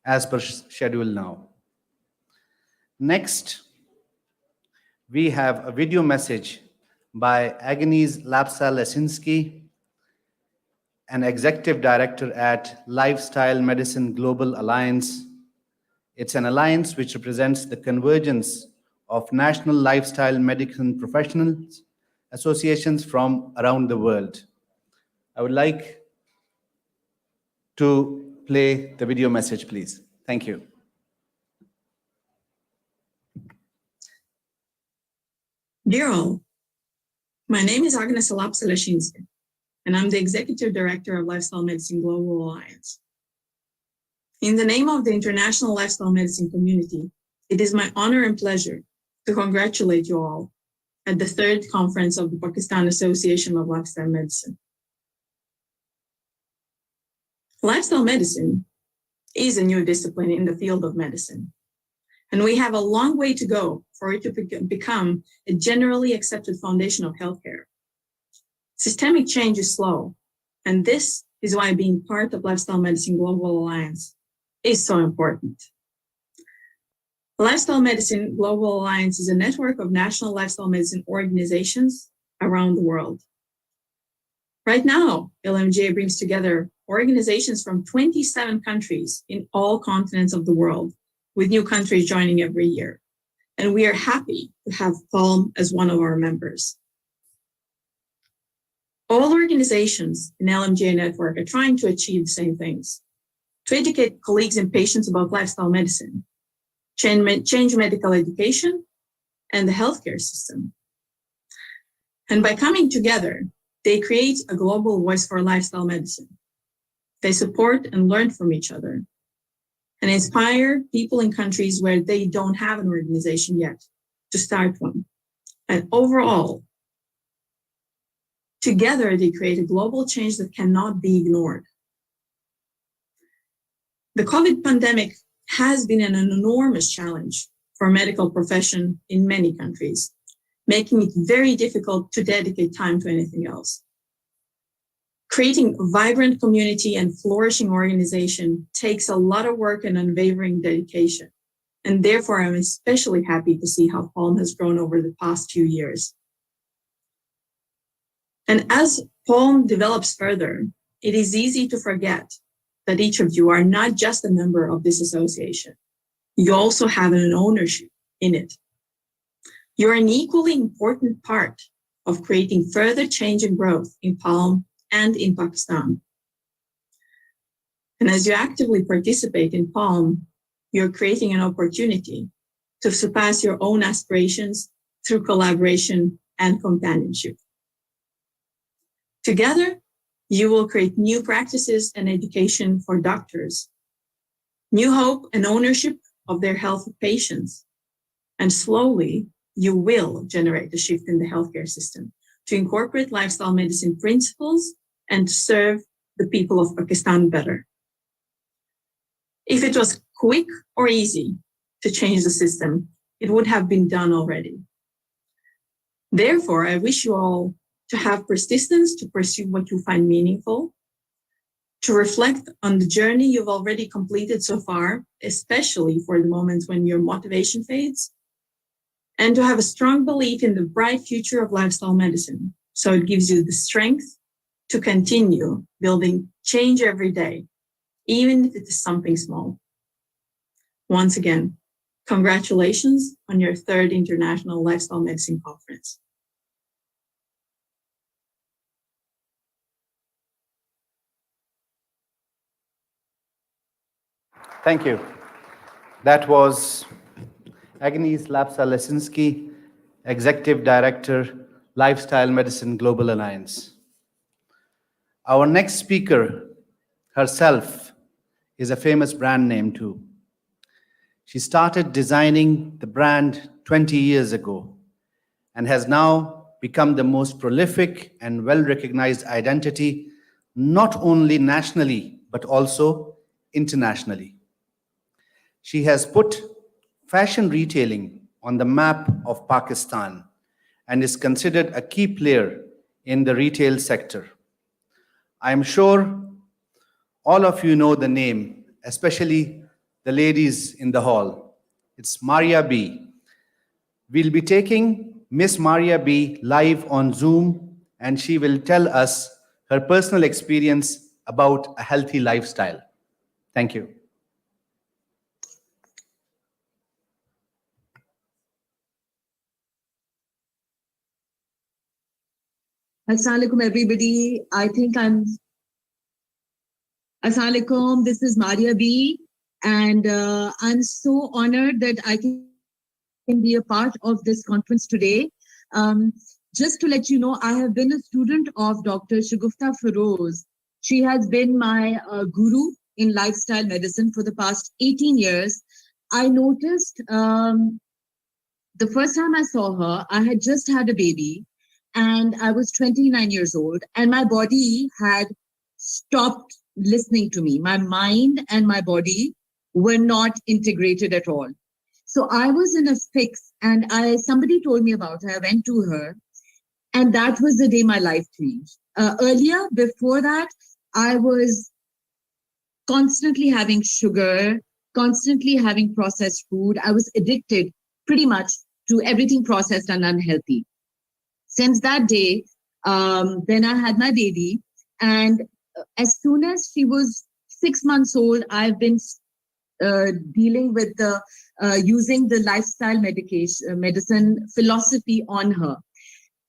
as per schedule now. Next, we have a video message by Agnes Lapsa-Lesinski, an executive director at Lifestyle Medicine Global Alliance. It's an alliance which represents the convergence of national lifestyle medicine professionals associations from around the world. I would like to play the video message, please. Thank you. Dear all, my name is Agnes Lapsa-Lesinski, and I'm the Executive Director of Lifestyle Medicine Global Alliance. In the name of the international lifestyle medicine community, it is my honor and pleasure to congratulate you all at the third conference of the Pakistan Association of Lifestyle Medicine. Lifestyle medicine is a new discipline in the field of medicine, and we have a long way to go for it to become a generally accepted foundation of healthcare. Systemic change is slow, and this is why being part of Lifestyle Medicine Global Alliance is so important. Lifestyle Medicine Global Alliance is a network of national lifestyle medicine organizations around the world. Right now, LMGA brings together organizations from 27 countries in all continents of the world, with new countries joining every year. And we are happy to have PALM as one of our members. All organizations in LMGA network are trying to achieve the same things: to educate colleagues and patients about lifestyle medicine, change medical education, and the healthcare system. And by coming together, they create a global voice for lifestyle medicine. They support and learn from each other and inspire people in countries where they don't have an organization yet to start one. And overall, together they create a global change that cannot be ignored. The COVID pandemic has been an enormous challenge for medical profession in many countries, making it very difficult to dedicate time to anything else. Creating a vibrant community and flourishing organization takes a lot of work and unwavering dedication. And therefore, I'm especially happy to see how PALM has grown over the past few years. And as PALM develops further, it is easy to forget that each of you are not just a member of this association. You also have an ownership in it. You're an equally important part of creating further change and growth in PALM and in Pakistan. And as you actively participate in PALM, you're creating an opportunity to surpass your own aspirations through collaboration and companionship. Together, you will create new practices and education for doctors, new hope and ownership of their health of patients, and slowly you will generate a shift in the healthcare system to incorporate lifestyle medicine principles and to serve the people of Pakistan better. If it was quick or easy to change the system, it would have been done already. Therefore, I wish you all to have persistence to pursue what you find meaningful, to reflect on the journey you've already completed so far, especially for the moments when your motivation fades, and to have a strong belief in the bright future of lifestyle medicine, so it gives you the strength to continue building change every day, even if it is something small. Once again, congratulations on your third International Lifestyle Medicine Conference. Thank you. That was Agnes Lapsa-Lesinski, Executive Director, Lifestyle Medicine Global Alliance. Our next speaker herself is a famous brand name too. She started designing the brand 20 years ago and has now become the most prolific and well-recognized identity, not only nationally, but also internationally. She has put fashion retailing on the map of Pakistan and is considered a key player in the retail sector. I am sure all of you know the name, especially the ladies in the hall. It's Maria B. We'll be taking Miss Maria B live on Zoom, and she will tell us her personal experience about a healthy lifestyle. Thank you. Assalamualaikum, everybody. Assalamualaikum, this is Maria B. And I'm so honored that I can be a part of this conference today. Just to let you know, I have been a student of Dr. Shagufta Feroz. She has been my guru in lifestyle medicine for the past 18 years. I noticed the first time I saw her, I had just had a baby. And I was 29 years old, and my body had stopped listening to me. My mind and my body were not integrated at all. So I was in a fix, and somebody told me about her. I went to her, and that was the day my life changed. Earlier, before that, I was constantly having sugar, constantly having processed food. I was addicted pretty much to everything processed and unhealthy. Since that day, then I had my baby, and as soon as she was 6 months old, I've been dealing with using the lifestyle medicine philosophy on her.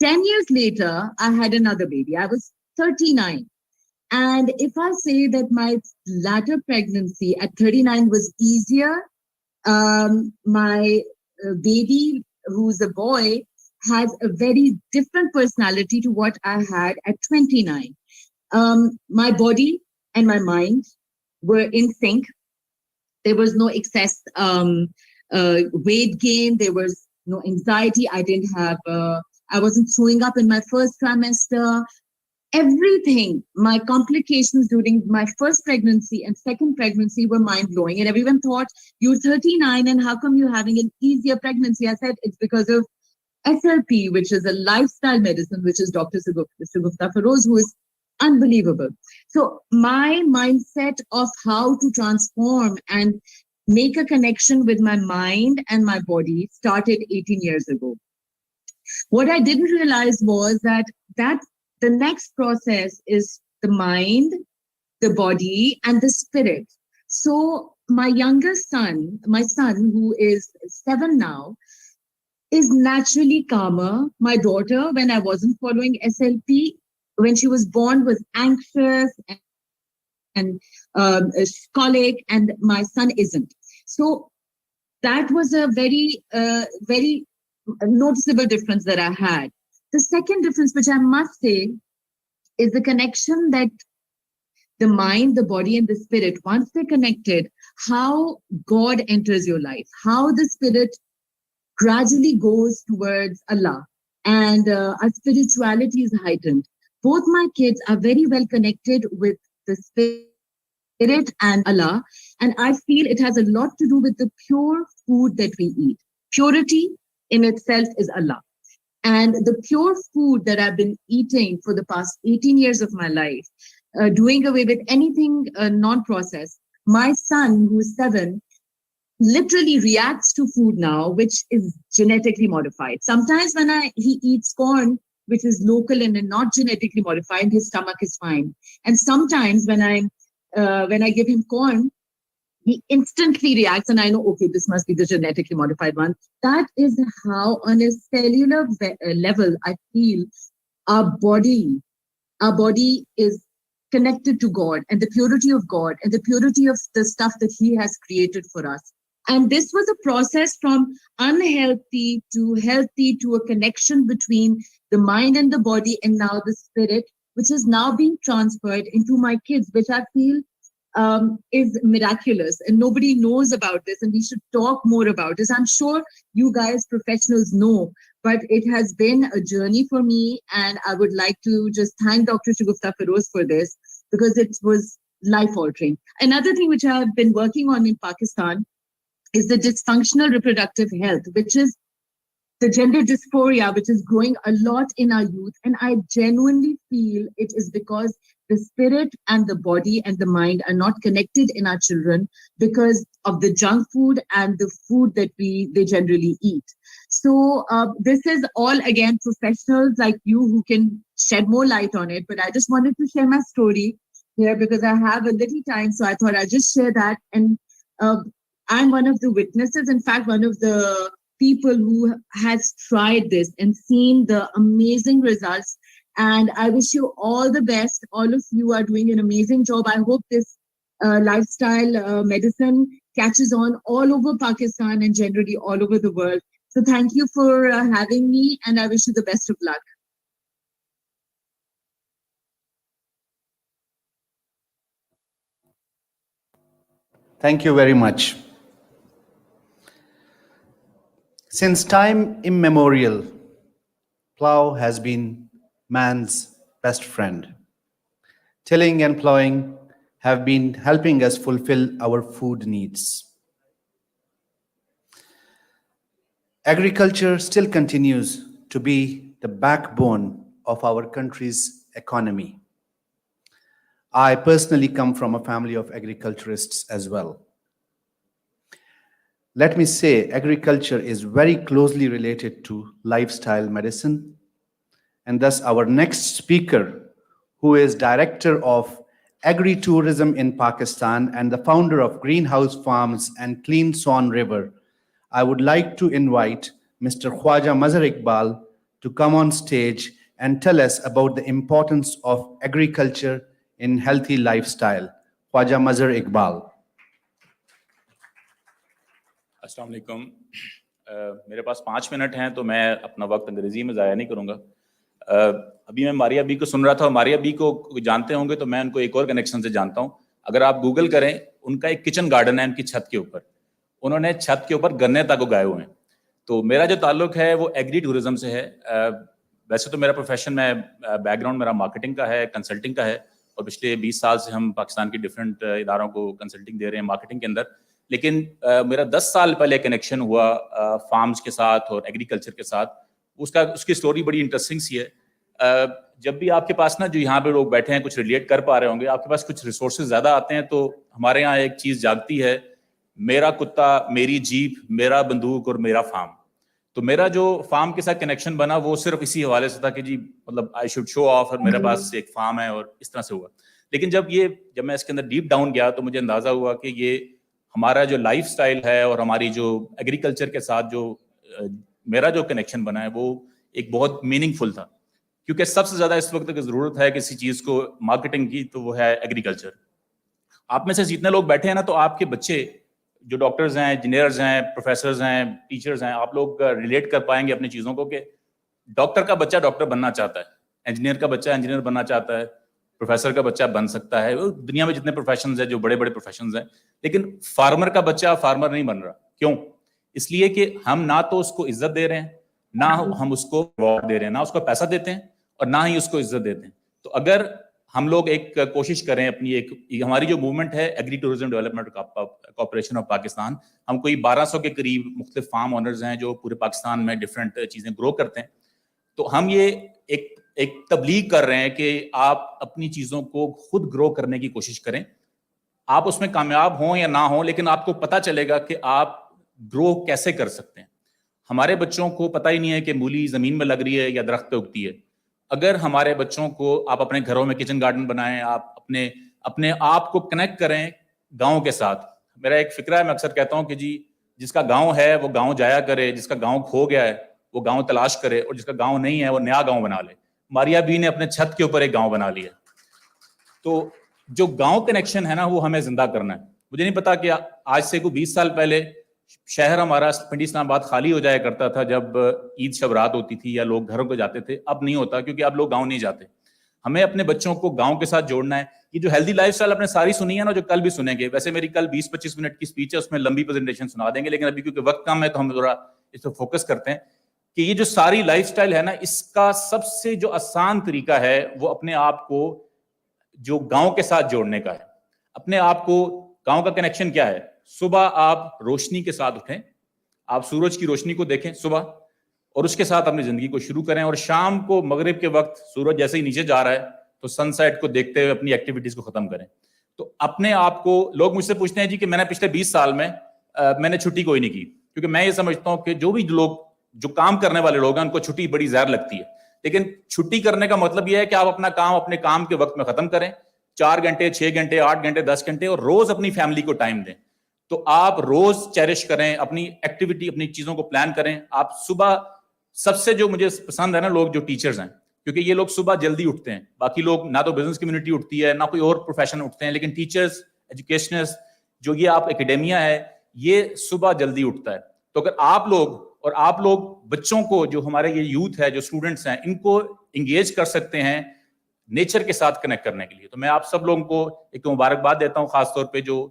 10 years later, I had another baby. I was 39. And if I say that my latter pregnancy at 39 was easier, my baby, who's a boy, has a very different personality to what I had at 29. My body and my mind were in sync. There was no excess weight gain. There was no anxiety. I wasn't throwing up in my first trimester. Everything, my complications during my first pregnancy and second pregnancy were mind-blowing. And everyone thought, you're 39 and how come you're having an easier pregnancy? I said, it's because of SLP, which is a lifestyle medicine, which is Dr. Shagufta Feroz, who is unbelievable. So my mindset of how to transform and make a connection with my mind and my body started 18 years ago. What I didn't realize was that the next process is the mind, the body, and the spirit. So my youngest son, my son, who is 7 now, is naturally calmer. My daughter, when I wasn't following SLP, when she was born, was anxious and colic, and my son isn't. So that was a very, very noticeable difference that I had. The second difference, which I must say, is the connection that the mind, the body, and the spirit, once they're connected, how God enters your life, how the spirit gradually goes towards Allah, and our spirituality is heightened. Both my kids are very well connected with the spirit and Allah, and I feel it has a lot to do with the pure food that we eat. Purity in itself is Allah. And the pure food that I've been eating for the past 18 years of my life, doing away with anything non-processed, my son, who's 7, literally reacts to food now, which is genetically modified. Sometimes when he eats corn, which is local and not genetically modified, his stomach is fine. And sometimes when I give him corn, he instantly reacts, and I know, okay, this must be the genetically modified one. That is how, on a cellular level, I feel our body is connected to God and the purity of God and the purity of the stuff that He has created for us. And this was a process from unhealthy to healthy to a connection between the mind and the body, and now the spirit, which is now being transferred into my kids, which I feel is miraculous, and nobody knows about this, and we should talk more about this. I'm sure you guys professionals know, but it has been a journey for me, and I would like to just thank Dr. Shagufta Feroz for this, because it was life-altering. Another thing which I have been working on in Pakistan is the dysfunctional reproductive health, which is the gender dysphoria, which is growing a lot in our youth. And I genuinely feel it is because the spirit and the body and the mind are not connected in our children because of the junk food and the food that they generally eat. So this is all, again, professionals like you who can shed more light on it. But I just wanted to share my story here because I have a little time. So I thought I'd just share that. And I'm one of the witnesses, in fact, one of the people who has tried this and seen the amazing results. And I wish you all the best. All of you are doing an amazing job. I hope this lifestyle medicine catches on all over Pakistan and generally all over the world. So thank you for having me, and I wish you the best of luck. Thank you very much. Since time immemorial, plow has been man's best friend. Tilling and plowing have been helping us fulfill our food needs. Agriculture still continues to be the backbone of our country's economy. I personally come from a family of agriculturists as well. Let me say, agriculture is very closely related to lifestyle medicine. And thus our next speaker, who is Director of Agri-Tourism in Pakistan and the founder of Greenhouse Farms and Clean Swan River, I would like to invite Mr. Khwaja Mazhar Iqbal to come on stage and tell us about the importance of agriculture in healthy lifestyle. Khwaja Mazhar Iqbal. अस्सलाम वालेकुम। मेरे पास 5 minute हैं तो मैं अपना वक्त अंग्रेजी में ज़ाया नहीं करूँगा। अभी मैं मारिया बी को सुन रहा था। मारिया बी को जानते होंगे तो मैं उनको एक और कनेक्शन से जानता हूँ। अगर आप गूगल करें, उनका एक किचन गार्डन है उनकी छत के ऊपर। उन्होंने छत के ऊपर गन्ने तक उगाए हुए हैं। तो मेरा जो ताल्लुक है वो एग्री टूरिज्म से है। वैसे तो मेरा प्रोफेशन में बैकग्राउंड मेरा मार्केटिंग का है, कंसल्टिंग का है, और पिछले 20 साल से हम पाकिस्तान के डिफरेंट इदारों को कंसल्टिंग दे रहे हैं मार्केटिंग के अंदर। लेकिन मेरा 10 साल पहले कनेक्शन हुआ फार्म्स के साथ और एग्रीकल्चर के साथ। उसकी स्टोरी बड़ी इंटरेस्टिंग सी है। जब भी आपके पास ना, जो यहाँ पे लोग बैठे हैं कुछ रिलेट कर पा रहे होंगे, आपके पास कुछ रिसोर्सेज ज़्यादा आते हैं तो हमारे यहाँ एक चीज़ जागती है, मेरा कुत्ता, मेरी जीप, मेरा बंदूक और मेरा फार्म। तो मेरा जो फार्म के साथ कनेक्शन बना वो सिर्फ इसी हवाले से था कि जी मतलब आई शुड शो ऑफ और मेरे पास एक फार्म है, और इस तरह से हुआ। लेकिन जब मैं इसके अंदर डीप डाउन गया तो मुझे अंदाज़ा हुआ कि ये हमारा जो लाइफ स्टाइल है और हमारी जो एग्रीकल्चर के साथ जो मेरा जो कनेक्शन बना है वो एक बहुत मीनिंगफुल था। क्योंकि सबसे ज़्यादा इस वक्त की ज़रूरत है किसी चीज़ को मार्केटिंग की, तो वो है एग्रीकल्चर। आप में से जितने लोग बैठे हैं ना, तो आपके बच्चे जो डॉक्टर्स हैं, इंजीनियर्स हैं, प्रोफेसर्स हैं, टीचर्स हैं, आप लोग रिलेट कर पाएंगे अपनी चीज़ों को कि डॉक्टर का बच्चा डॉक्टर बनना चाहता है, इंजीनियर का बच्चा इंजीनियर बनना चाहता है, प्रोफेसर का बच्चा बन सकता है। दुनिया में जितने प्रोफेशंस हैं, जो बड़े बड़े प्रोफेशंस हैं, लेकिन फार्मर का बच्चा फार्मर नहीं बन रहा। क्यों? इसलिए कि हम ना तो उसको इज्जत दे रहे हैं, ना हम उसको रिवॉर्ड दे रहे हैं, ना उसको पैसा देते हैं और ना ही उसको इज्जत देते हैं। तो अगर हम लोग एक कोशिश करें अपनी हमारी जो मूवमेंट है agri tourism development corporation of Pakistan, हम कोई 1200 के करीब मुख्तलिफ फार्म ओनर्स हैं जो पूरे पाकिस्तान में डिफरेंट चीज़ें ग्रो करते हैं। तो हम ये एक तबलीग कर रहे हैं कि आप अपनी चीज़ों को खुद ग्रो करने की कोशिश करें। आप उसमें कामयाब हों या ना हों, लेकिन आपको पता चलेगा कि आप ग्रो कैसे कर सकते हैं। हमारे बच्चों को पता ही नहीं है कि मूली ज़मीन में लग रही है या दरख्त पे उगती है। अगर हमारे बच्चों को आप अपने घरों में किचन गार्डन बनाएं, आप अपने आप को कनेक्ट करें गाँव के साथ। मेरा एक फिक्रा है, मैं अक्सर कहता हूँ कि जी जिसका गाँव है वो गाँव जाया करे, जिसका गाँव खो गया है वो गाँव तलाश करे, और जिसका गाँव नहीं है वो नया गाँव बना ले। मारिया बी ने अपने छत के ऊपर एक गाँव बना लिया। तो जो गाँव कनेक्शन है ना, वो हमें जिंदा करना है। मुझे नहीं पता कि आज से कोई 20 साल पहले शहर हमारा पिंडी इस्लामाबाद खाली हो जाया करता था जब ईद शब रात होती थी या लोग घरों को जाते थे। अब नहीं होता, क्योंकि अब लोग गांव नहीं जाते। हमें अपने बच्चों को गांव के साथ जोड़ना है। یہ جو ہیلدی لائف اسٹائل آپ نے ساری سنی ہے نا, جو کل بھی سنیں گے, ویسے میری کل 20-25 منٹ کی اسپیچ ہے, اس میں لمبی پریزنٹیشن سنا دیں گے, لیکن ابھی کیونکہ وقت کم ہے تو ہم ذرا اس پہ فوکس کرتے ہیں کہ یہ جو ساری لائف اسٹائل ہے نا, اس کا سب سے جو آسان طریقہ ہے وہ اپنے آپ کو جو گاؤں کے ساتھ جوڑنے کا ہے. اپنے آپ کو گاؤں کا کنیکشن کیا ہے؟ صبح آپ روشنی کے ساتھ اٹھیں, آپ سورج کی روشنی کو دیکھیں صبح, اور اس کے ساتھ اپنی زندگی کو شروع کریں, اور شام کو مغرب کے وقت سورج جیسے ہی نیچے جا رہا ہے تو سن سیٹ کو دیکھتے ہوئے اپنی ایکٹیویٹیز کو ختم کریں. تو اپنے آپ کو, لوگ مجھ سے پوچھتے ہیں جی کہ میں نے پچھلے 20 سال میں میں نے چھٹی کوئی نہیں کی, کیونکہ میں یہ سمجھتا ہوں کہ جو بھی لوگ جو کام کرنے والے لوگ ہیں ان کو چھٹی بڑی زہر لگتی ہے. لیکن چھٹی کرنے کا مطلب یہ ہے کہ آپ اپنا کام اپنے کام کے وقت میں ختم کریں, 4 گھنٹے 6 گھنٹے 8 گھنٹے 10 گھنٹے, اور روز اپنی فیملی کو ٹائم دیں. تو آپ روز چیریش کریں اپنی ایکٹیویٹی, اپنی چیزوں کو پلان کریں. آپ صبح, سب سے جو مجھے پسند ہے نا لوگ جو ٹیچرز ہیں, کیونکہ یہ لوگ صبح جلدی اٹھتے ہیں. باقی لوگ نہ تو بزنس کمیونٹی اٹھتی ہے, نہ کوئی اور پروفیشن اٹھتے ہیں, لیکن ٹیچرز, ایجوکیشنرز, جو یہ آپ اکیڈیمیا ہے, یہ صبح جلدی اٹھتا ہے. تو اگر آپ لوگ, اور آپ لوگ بچوں کو, جو ہمارے یہ یوتھ ہے, جو اسٹوڈنٹس ہیں, ان کو انگیج کر سکتے ہیں نیچر کے ساتھ کنیکٹ کرنے کے لیے. تو میں آپ سب لوگوں کو ایک مبارکباد دیتا ہوں, خاص طور پہ جو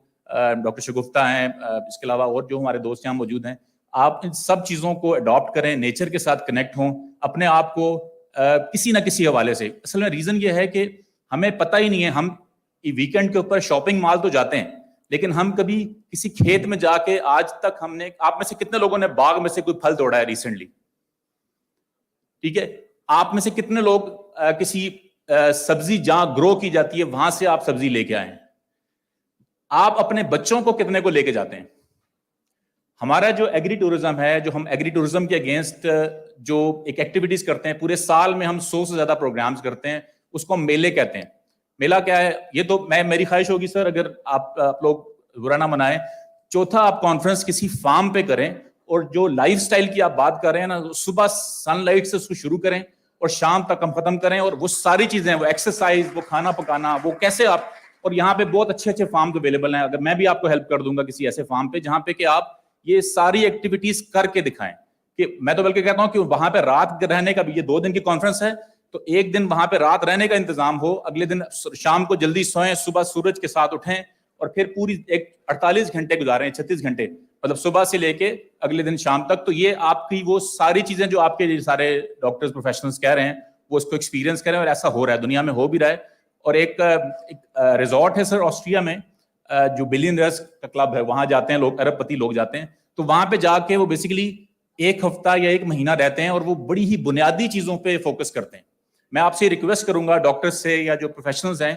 ڈاکٹر شگفتہ ہیں, اس کے علاوہ اور جو ہمارے دوست یہاں موجود ہیں. آپ ان سب چیزوں کو اڈاپٹ کریں, نیچر کے ساتھ کنیکٹ ہوں, اپنے آپ کو کسی نہ کسی حوالے سے. اصل میں ریزن یہ ہے کہ ہمیں پتہ ہی نہیں ہے, ہم ویکینڈ کے اوپر شاپنگ مال تو جاتے ہیں, لیکن ہم کبھی کسی کھیت میں جا کے, آج تک ہم نے, آپ میں سے کتنے لوگوں نے باغ میں سے کوئی پھل توڑا ہے ریسنٹلی؟ ٹھیک ہے, آپ میں سے کتنے لوگ کسی سبزی جہاں گرو کی جاتی ہے وہاں سے آپ سبزی لے کے آئے ہیں؟ آپ اپنے بچوں کو کتنے کو لے کے جاتے ہیں؟ ہمارا جو ایگری ٹورزم ہے, جو ہم ایگری ٹورزم کے اگینسٹ جو ایک ایکٹیویٹیز کرتے ہیں, پورے سال میں ہم 100 سے زیادہ پروگرامز کرتے ہیں, اس کو ہم میلے کہتے ہیں. میلہ کیا ہے یہ تو میری خواہش ہوگی سر, اگر آپ لوگ برا نہ منائیں, چوتھا آپ کانفرنس کسی فارم پہ کریں, اور جو لائف سٹائل کی آپ بات کر رہے ہیں نا, صبح سن لائٹ سے اس کو شروع کریں اور شام تک ہم ختم کریں. اور وہ ساری چیزیں, وہ ایکسرسائز, وہ کھانا پکانا, وہ کیسے آپ, اور یہاں پہ بہت اچھے اچھے فارم اویلیبل ہیں. اگر میں بھی آپ کو ہیلپ کر دوں گا کسی ایسے فارم پہ جہاں پہ کہ آپ یہ ساری ایکٹیویٹیز کر کے دکھائیں. کہ میں تو بلکہ کہتا ہوں کہ وہاں پہ رات رہنے کا بھی, یہ 2 دن کی کانفرنس ہے, تو ایک دن وہاں پہ رات رہنے کا انتظام ہو, اگلے دن شام کو جلدی سوئیں, صبح سورج کے ساتھ اٹھیں, اور پھر پوری 48 گھنٹے گزاریں, 36 گھنٹے, مطلب صبح سے لے کے اگلے دن شام تک. تو یہ آپ کی وہ ساری چیزیں جو آپ کے سارے ڈاکٹرز پروفیشنلز کہہ رہے ہیں, وہ اس کو ایکسپیرینس کریں, اور ایسا ہو رہا ہے, دنیا میں ہو بھی رہا ہے. اور ایک ریزورٹ ہے سر آسٹریا میں, جو بلینئرز کا کلب ہے, وہاں جاتے ہیں لوگ, ارب پتی لوگ جاتے ہیں. تو وہاں پہ جا کے وہ بیسیکلی 1 ہفتہ یا 1 مہینہ رہتے ہیں, اور وہ بڑی ہی بنیادی چیزوں پہ فوکس کرتے ہیں. میں آپ سے ریکویسٹ کروں گا ڈاکٹر سے یا جو پروفیشنلز ہیں,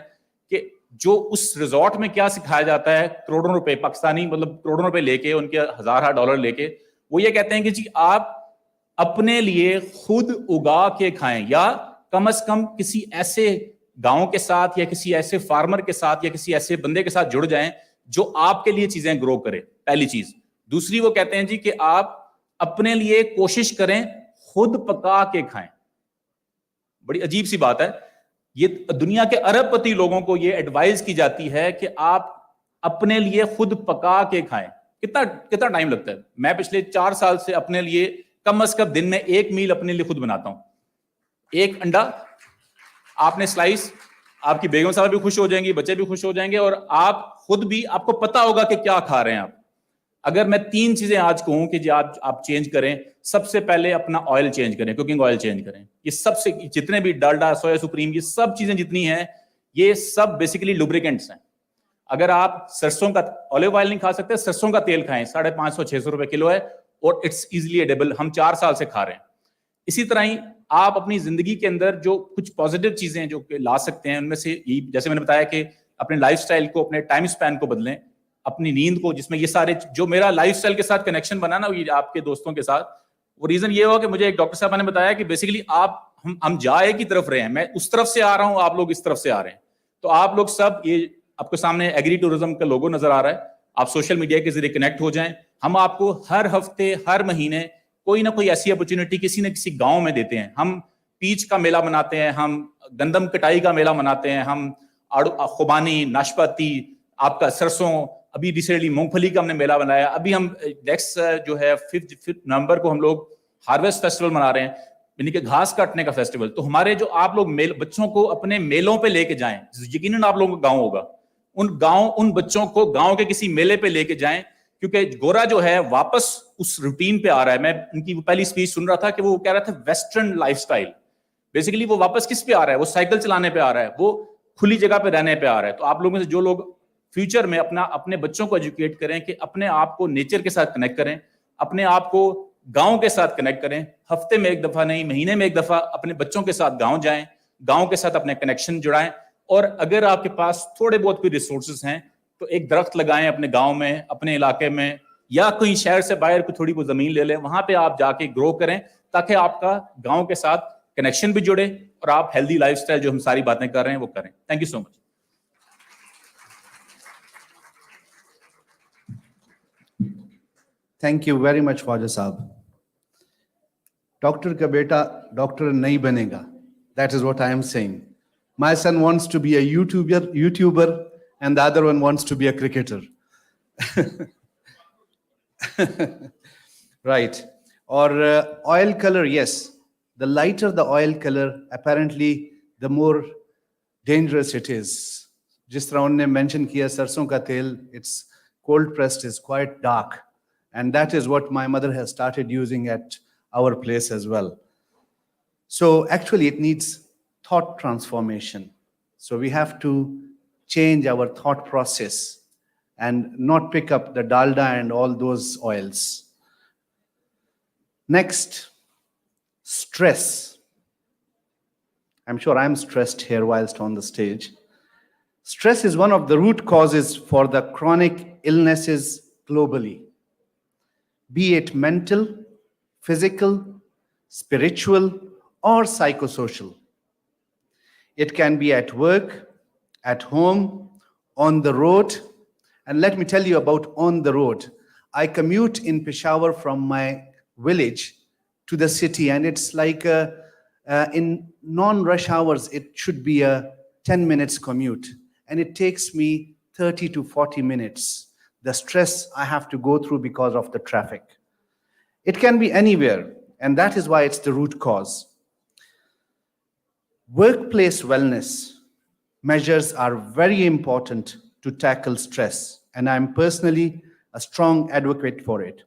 کہ جو اس ریزورٹ میں کیا سکھایا جاتا ہے, کروڑوں روپے پاکستانی, مطلب کروڑوں روپے لے کے, ان کے $1000 لے کے, وہ یہ کہتے ہیں کہ جی آپ اپنے لیے خود اگا کے کھائیں, یا کم از کم کسی ایسے گاؤں کے ساتھ, یا کسی ایسے فارمر کے ساتھ, یا کسی ایسے بندے کے ساتھ جڑ جائیں جو آپ کے لیے چیزیں گرو کرے. پہلی چیز. دوسری وہ کہتے ہیں جی کہ آپ اپنے لیے کوشش کریں خود پکا کے کھائیں. بڑی عجیب سی بات ہے, یہ دنیا کے ارب پتی لوگوں کو یہ ایڈوائز کی جاتی ہے کہ آپ اپنے لیے خود پکا کے کھائیں. کتنا ٹائم لگتا ہے؟ میں پچھلے 4 سال سے اپنے لیے کم از کم دن میں 1 میل اپنے لیے خود بناتا ہوں. 1 انڈا, آپ نے سلائس, آپ کی بیگم صاحب بھی خوش ہو جائیں گی, بچے بھی خوش ہو جائیں گے, اور آپ خود بھی, آپ کو پتا ہوگا کہ کیا کھا رہے ہیں آپ. اگر میں 3 چیزیں آج کہوں کہ جی آپ چینج کریں, سب سے پہلے اپنا آئل چینج کریں, کوکنگ آئل چینج کریں. یہ سب سے, جتنے بھی ڈالڈا, سویا سپریم, یہ سب چیزیں جتنی ہیں, یہ سب بیسیکلی لوبریکنٹس ہیں. اگر آپ سرسوں کا آلیو آئل نہیں کھا سکتے, سرسوں کا تیل کھائیں, 550-600 روپے کلو ہے, اور اٹس ایزیلی ایڈیبل, ہم 4 سال سے کھا رہے ہیں. اسی طرح ہی آپ اپنی زندگی کے اندر جو کچھ پازیٹیو چیزیں جو لا سکتے ہیں, ان میں سے جیسے میں نے بتایا کہ اپنے لائف سٹائل کو, اپنے ٹائم سپین کو بدلیں, اپنی نیند کو, جس میں یہ سارے, جو میرا لائف سٹائل کے ساتھ کنیکشن بنا نا یہ آپ کے دوستوں کے ساتھ, وہ ریزن یہ ہوا کہ مجھے ایک ڈاکٹر صاحب نے بتایا کہ بیسیکلی ہم جا ایک کی طرف رہے ہیں, میں اس طرف سے آ رہا ہوں, آپ لوگ اس طرف سے آ رہے ہیں. تو آپ لوگ سب, یہ آپ کے سامنے ایگری ٹورزم کا لوگو نظر آ رہا ہے, آپ سوشل میڈیا کے ذریعے کنیکٹ ہو جائیں. ہم آپ کو ہر ہفتے, ہر مہینے کوئی نہ کوئی ایسی اپرچونٹی کسی نہ کسی گاؤں میں دیتے ہیں. ہم پیچ کا میلہ مناتے ہیں, ہم گندم کٹائی کا میلہ مناتے ہیں, ہم خوبانی, ناشپاتی, آپ کا سرسوں, ابھی ریسنٹلی مونگ پھلی کا ہم نے میلہ بنایا. ابھی ہم نیکسٹ جو ہے 5 نومبر کو ہم لوگ ہارویسٹ فیسٹیول منا رہے ہیں. यानी कि घास काटने का फेस्टिवल। तो हमारे जो आप लोग बच्चों को अपने मेलों पे लेके जाएं, यकीनन आप लोगों का गांव होगा, उन बच्चों को गांव के किसी मेले पे लेके जाएं, क्योंकि गोरा जो है वापस उस रूटीन पे आ रहा है। मैं उनकी पहली स्पीच सुन रहा था कि वो कह रहा था वेस्टर्न लाइफस्टाइल, बेसिकली वो वापस किस पे आ रहा है, वो साइकिल चलाने पे आ रहा है, वो खुली जगह पे रहने पे आ रहा है। तो आप लोगों में से जो लोग फ्यूचर में अपने बच्चों को एजुकेट करें कि अपने आप को नेचर के साथ कनेक्ट करें, अपने आप को गांव के साथ कनेक्ट करें, हफ्ते में एक दफा नहीं, महीने में एक दफा अपने बच्चों के साथ गांव जाएं, गांव के साथ अपने कनेक्शन जुड़ाएं। और अगर आपके पास थोड़े बहुत कोई रिसोर्सेज हैं तो एक दरख्त लगाएं अपने गांव में, अपने इलाके में, या कोई शहर से बाहर कोई थोड़ी बहुत जमीन ले लें, वहां पे आप जाके ग्रो करें, ताकि आपका गांव के साथ कनेक्शन भी जुड़े और आप हेल्दी लाइफस्टाइल जो हम सारी बातें कर रहे हैं वो करें। Thank you so much. Thank you very much, Khwaja Saab. Doctor ka beta doctor nahi banega. That is what I am saying. My son wants to be a YouTuber, and the other one wants to be a cricketer. Right. Or oil color, yes. The lighter the oil color, apparently, the more dangerous it is. Jis tarah unne mention kiya sarson ka tel, it's cold pressed, is quite dark. And that is what my mother has started using at our place as well. So actually it needs thought transformation. So we have to change our thought process and not pick up the dalda and all those oils. Next, stress. I'm sure I'm stressed here whilst on the stage. Stress is one of the root causes for the chronic illnesses globally, be it mental, physical, spiritual, or psychosocial. It can be at work, at home, on the road. And let me tell you about on the road. I commute in Peshawar from my village to the city, and it's like in non-rush hours, it should be a 10 minutes commute. And it takes me 30 to 40 minutes. The stress I have to go through because of the traffic. It can be anywhere, and that is why it's the root cause. Workplace wellness measures are very important to tackle stress, and I'm personally a strong advocate for it.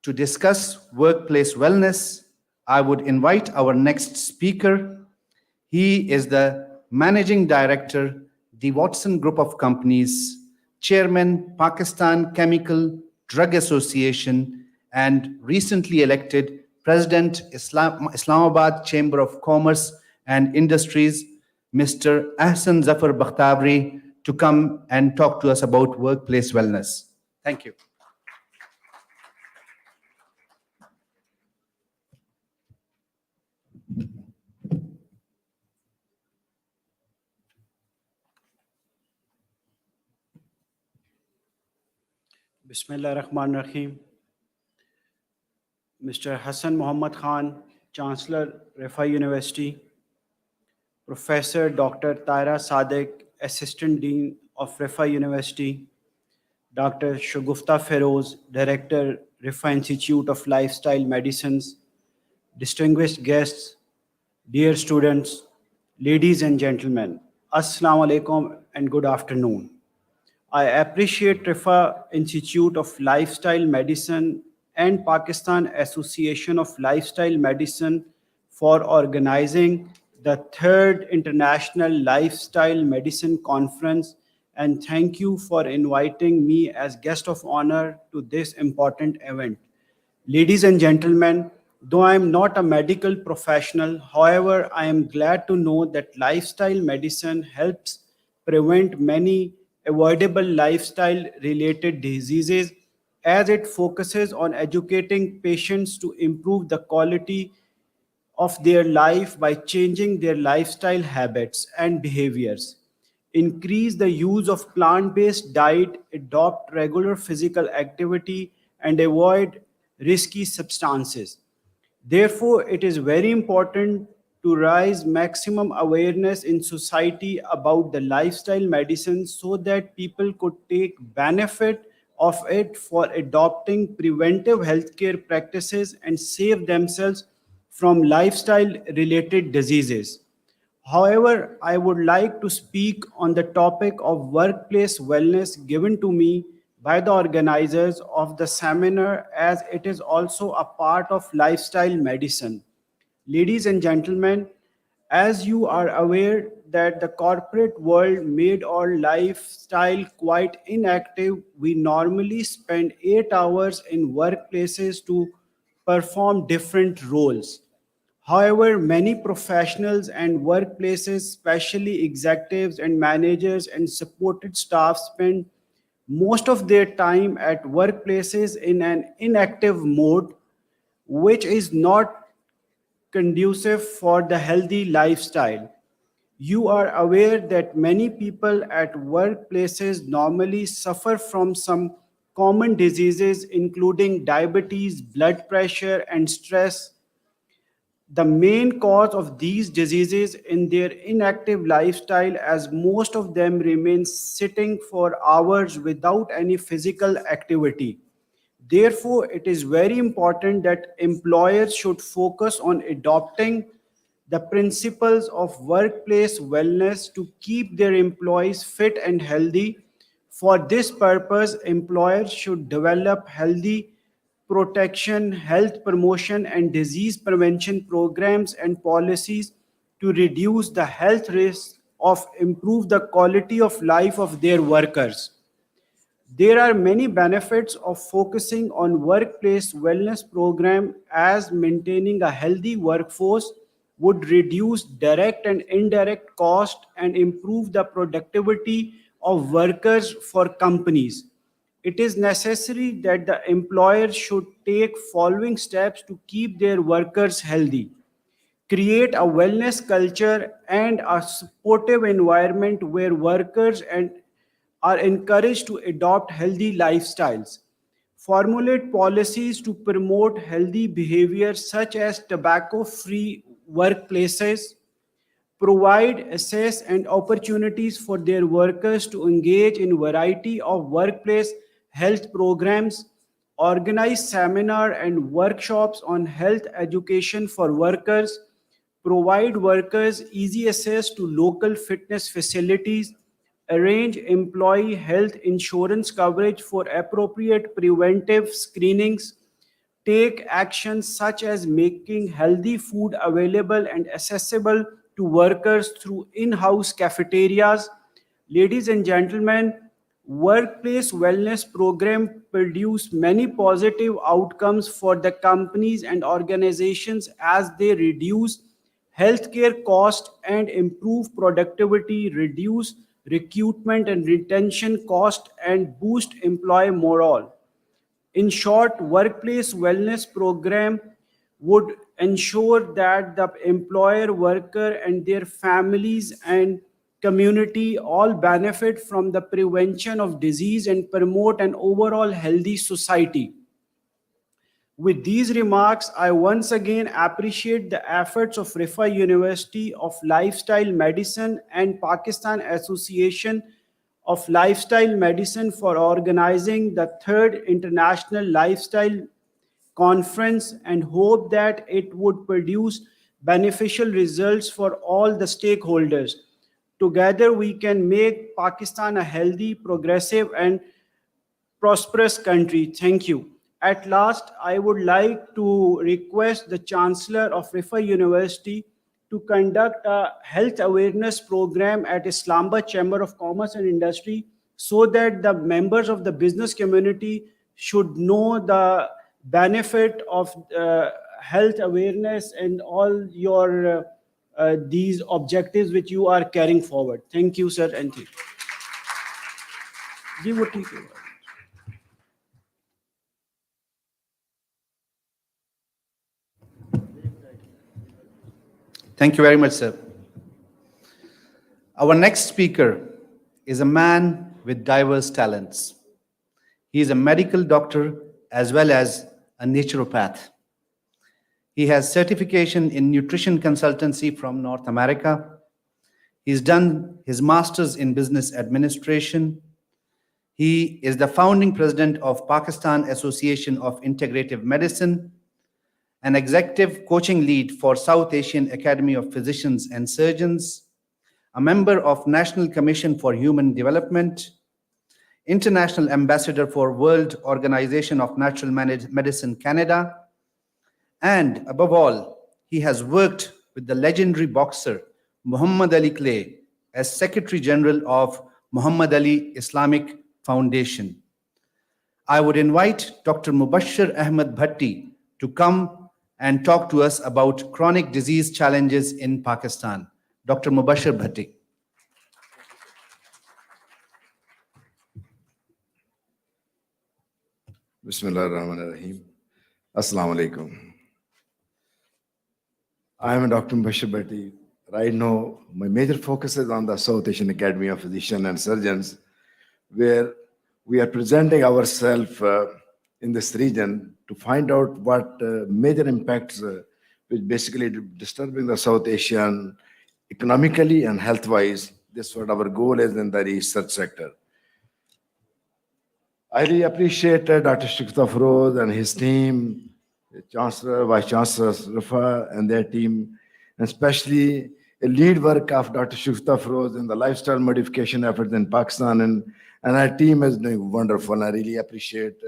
To discuss workplace wellness, I would invite our next speaker. He is the Managing Director, the Watson Group of Companies, Chairman, Pakistan Chemical Drug Association, and recently elected President, Islamabad Chamber of Commerce and Industries, Mr. Ahsan Zafar Bakhtabri, to come and talk to us about workplace wellness. Thank you. Bismillah ar-Rahman ar-Rahim. Mr. Hassan Muhammad Khan, Chancellor, Refai University. Professor Dr. Taira Sadiq, Assistant Dean of Refai University. Dr. Shagufta Feroz, Director, Refai Institute of Lifestyle Medicines. Distinguished guests, dear students, ladies and gentlemen, Assalamu alaikum and good afternoon. I appreciate Refai Institute of Lifestyle Medicine and Pakistan Association of Lifestyle Medicine for organizing the 3rd International Lifestyle Medicine Conference, and thank you for inviting me as guest of honor to this important event. Ladies and gentlemen, though I am not a medical professional, however, I am glad to know that lifestyle medicine helps prevent many avoidable lifestyle-related diseases, as it focuses on educating patients to improve the quality of their life by changing their lifestyle habits and behaviors, increase the use of plant-based diet, adopt regular physical activity, and avoid risky substances. Therefore, it is very important to raise maximum awareness in society about the lifestyle medicine so that people could take benefit of it for adopting preventive healthcare practices and save themselves from lifestyle-related diseases. However, I would like to speak on the topic of workplace wellness given to me by the organizers of the seminar, as it is also a part of lifestyle medicine. Ladies and gentlemen, as you are aware that the corporate world made our lifestyle quite inactive, we normally spend 8 hours in workplaces to perform different roles. However, many professionals and workplaces, especially executives and managers and supported staff, spend most of their time at workplaces in an inactive mode, which is not conducive for the healthy lifestyle. You are aware that many people at workplaces normally suffer from some common diseases, including diabetes, blood pressure, and stress. The main cause of these diseases in their inactive lifestyle, as most of them remain sitting for hours without any physical activity. Therefore, it is very important that employers should focus on adopting the principles of workplace wellness to keep their employees fit and healthy. For this purpose, employers should develop healthy protection, health promotion, and disease prevention programs and policies to reduce the health risks of improve the quality of life of their workers. There are many benefits of focusing on workplace wellness program, as maintaining a healthy workforce would reduce direct and indirect cost and improve the productivity of workers for companies. It is necessary that the employer should take following steps to keep their workers healthy. Create a wellness culture and a supportive environment where workers and are encouraged to adopt healthy lifestyles. Formulate policies to promote healthy behaviors such as tobacco-free workplaces, provide access and opportunities for their workers to engage in variety of workplace health programs, organize seminar and workshops on health education for workers, provide workers easy access to local fitness facilities, arrange employee health insurance coverage for appropriate preventive screenings, take actions such as making healthy food available and accessible to workers through in-house cafeterias. Ladies and gentlemen, workplace wellness program produce many positive outcomes for the companies and organizations, as they reduce healthcare cost and improve productivity, reduce recruitment and retention cost, and boost employee morale. In short, workplace wellness program would ensure that the employer, worker, and their families and community all benefit from the prevention of disease and promote an overall healthy society. With these remarks, I once again appreciate the efforts of Rifa University of Lifestyle Medicine and Pakistan Association of Lifestyle Medicine for organizing the 3rd International Lifestyle Conference, and hope that it would produce beneficial results for all the stakeholders. Together, we can make Pakistan a healthy, progressive, and prosperous country. Thank you. At last, I would like to request the Chancellor of Rifa University to conduct a health awareness program at Islamabad Chamber of Commerce and Industry, so that the members of the business community should know the benefit of health awareness and all your these objectives which you are carrying forward. Thank you, sir, and thank you. Thank you very much, sir. Our next speaker is a man with diverse talents. He is a medical doctor as well as a naturopath. He has certification in nutrition consultancy from North America. He's done his master's in business administration. He is the founding president of Pakistan Association of Integrative Medicine an executive coaching lead for South Asian Academy of Physicians and Surgeons, a member of National Commission for Human Development, International Ambassador for World Organization of Natural Medicine Canada, and above all, he has worked with the legendary boxer Muhammad Ali Clay as Secretary General of Muhammad Ali Islamic Foundation. I would invite Dr. Mubashshir Ahmed Bhatti to come and talk to us about chronic disease challenges in Pakistan. Dr. Mubashshir Bhatti. Bismillah ar-Rahman ar-Rahim. Assalamu alaikum. I am Dr. Mubashshir Bhatti. Right now, my major focus is on the South Asian Academy of Physicians and Surgeons, where we are presenting ourselves in this region to find out what major impacts which basically disturbing the South Asian economically and health-wise. This is what our goal is in the research sector. I really appreciate Dr. Shagufta Feroz and his team, Chancellor, Vice Chancellor Rifa and their team, and especially a lead work of Dr. Shagufta Feroz in the lifestyle modification efforts in Pakistan, and our team is doing wonderful. And I really appreciate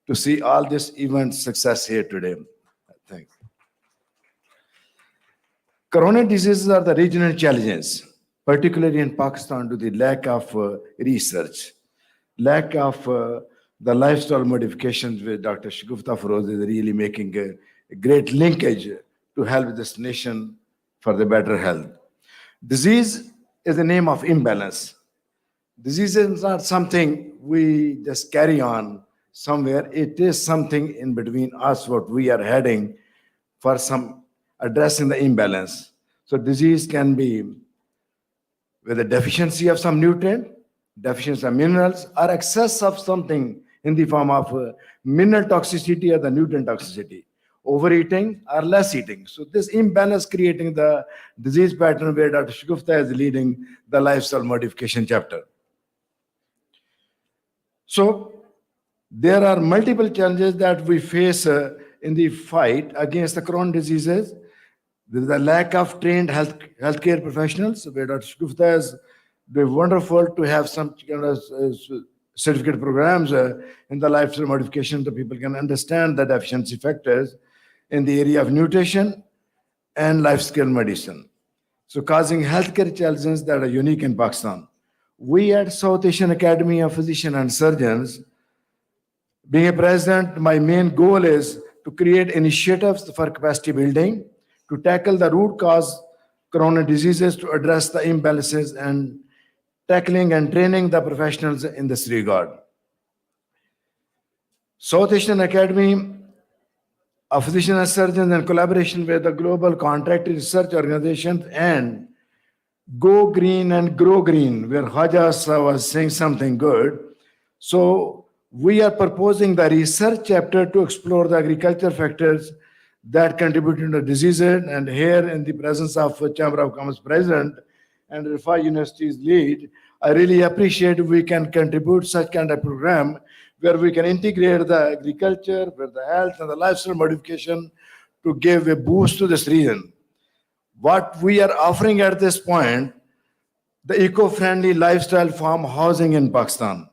to see all this event success here today. Thanks. Chronic diseases are the regional challenges, particularly in Pakistan, due to the lack of research, lack of the lifestyle modifications with Dr. Shagufta Feroz is really making a great linkage to help this nation for the better health. Disease is the name of imbalance. Disease is not something we just carry on somewhere. It is something in between us, what we are heading for some addressing the imbalance. So disease can be with a deficiency of some nutrient, deficiency of minerals, or excess of something in the form of mineral toxicity or the nutrient toxicity, overeating or less eating. So this imbalance creating the disease pattern where Dr. Shagufta is leading the lifestyle modification chapter. So there are multiple challenges that we face in the fight against the chronic diseases. There is a lack of trained healthcare professionals, where Dr. Shagufta is wonderful to have some kind of certificate programs in the lifestyle modification so people can understand the deficiency factors in the area of nutrition and lifestyle medicine. So causing healthcare challenges that are unique in Pakistan. We at South Asian Academy of Physicians and Surgeons, being a president, my main goal is to create initiatives for capacity building, to tackle the root cause chronic diseases, to address the imbalances, and tackling and training the professionals in this regard. South Asian Academy of Physicians and Surgeons, in collaboration with the global contract research organizations and Go Green and Grow Green, where Haja was saying something good. So we are proposing the research chapter to explore the agriculture factors that contribute to the diseases, and here in the presence of Chamber of Commerce President and Rifa University's lead, I really appreciate if we can contribute such kind of program where we can integrate the agriculture with the health and the lifestyle modification to give a boost to this region. What we are offering at this point, the eco-friendly lifestyle farm housing in Pakistan.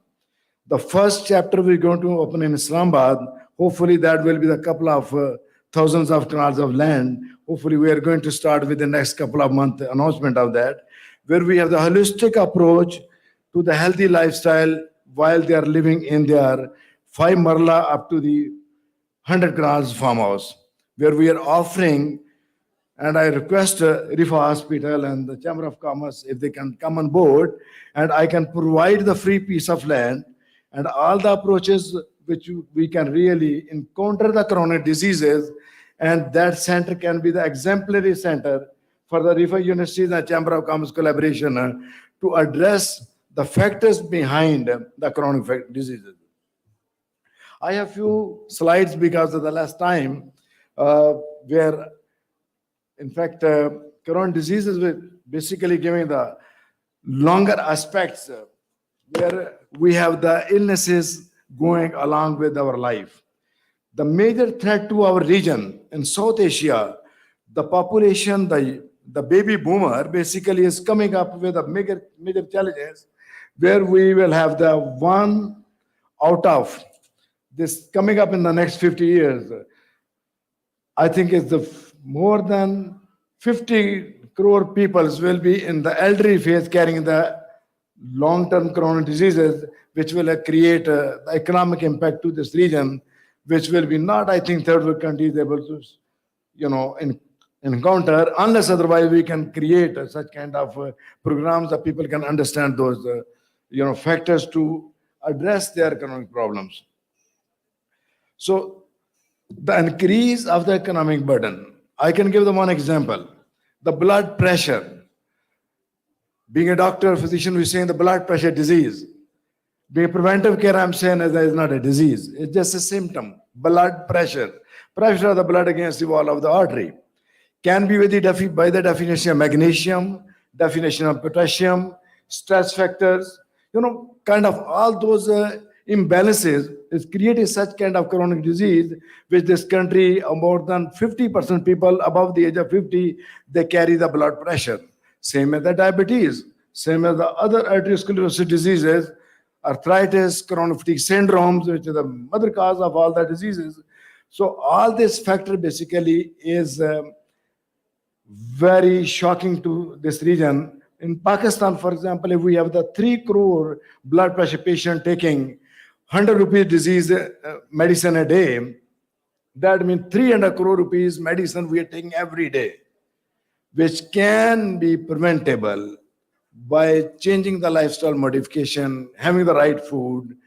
The first chapter we're going to open in Islamabad. Hopefully that will be the couple of thousands of canals of land. Hopefully we are going to start with the next couple of months announcement of that, where we have the holistic approach to the healthy lifestyle while they are living in their 5 marla up to the 100 canals farmhouse, where we are offering, and I request Rifa Hospital and the Chamber of Commerce if they can come on board, and I can provide the free piece of land and all the approaches which we can really encounter the chronic diseases, and that center can be the exemplary center for the Rifa University and Chamber of Commerce collaboration to address the factors behind the chronic diseases. I have few slides because of the last time where, in fact, chronic diseases were basically giving the longer aspects where we have the illnesses going along with our life. The major threat to our region in South Asia, the population, the baby boomer basically is coming up with a major challenges where we will have the one out of this coming up in the next 50 years. I think it's more than 50 crore peoples will be in the elderly phase carrying the long-term chronic diseases, which will create the economic impact to this region, which will be not, I think, third world countries able to, encounter, unless otherwise we can create such kind of programs that people can understand those, factors to address their economic problems. So the increase of the economic burden, I can give them one example. The blood pressure. Being a doctor, physician, we're saying the blood pressure disease. Being preventive care, I'm saying that is not a disease. It's just a symptom. Blood pressure. Pressure of the blood against the wall of the artery. Can be by the definition of magnesium, definition of potassium, stress factors, kind of all those imbalances is creating such kind of chronic disease, which this country, more than 50% people above the age of 50, they carry the blood pressure. Same as the diabetes, same as the other arteriosclerosis diseases, arthritis, chronic fatigue syndromes, which is the mother cause of all the diseases. So all this factor basically is very shocking to this region. In Pakistan, for example, if we have the 3 crore blood pressure patient taking 100 rupees disease medicine a day, that means 300 crore rupees medicine we are taking every day, which can be preventable by changing the lifestyle modification, having the right food,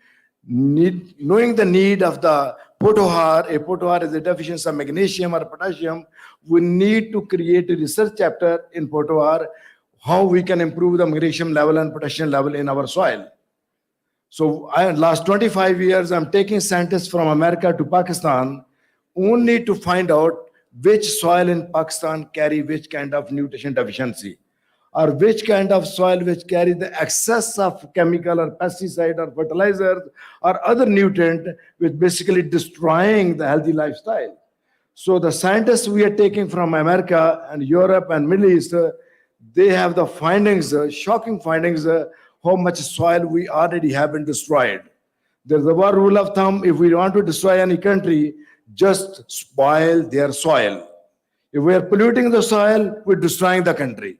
knowing the need of the potohar. A potohar is a deficiency of magnesium or potassium. We need to create a research chapter in potohar, how we can improve the magnesium level and potassium level in our soil. So last 25 years, I'm taking scientists from America to Pakistan only to find out which soil in Pakistan carry which kind of nutrition deficiency, or which kind of soil which carry the excess of chemical or pesticide or fertilizers or other nutrient, which basically destroying the healthy lifestyle. So the scientists we are taking from America and Europe and Middle East, they have the findings, shocking findings, how much soil we already have been destroyed. There's a one rule of thumb: if we want to destroy any country, just spoil their soil. If we are polluting the soil, we're destroying the country.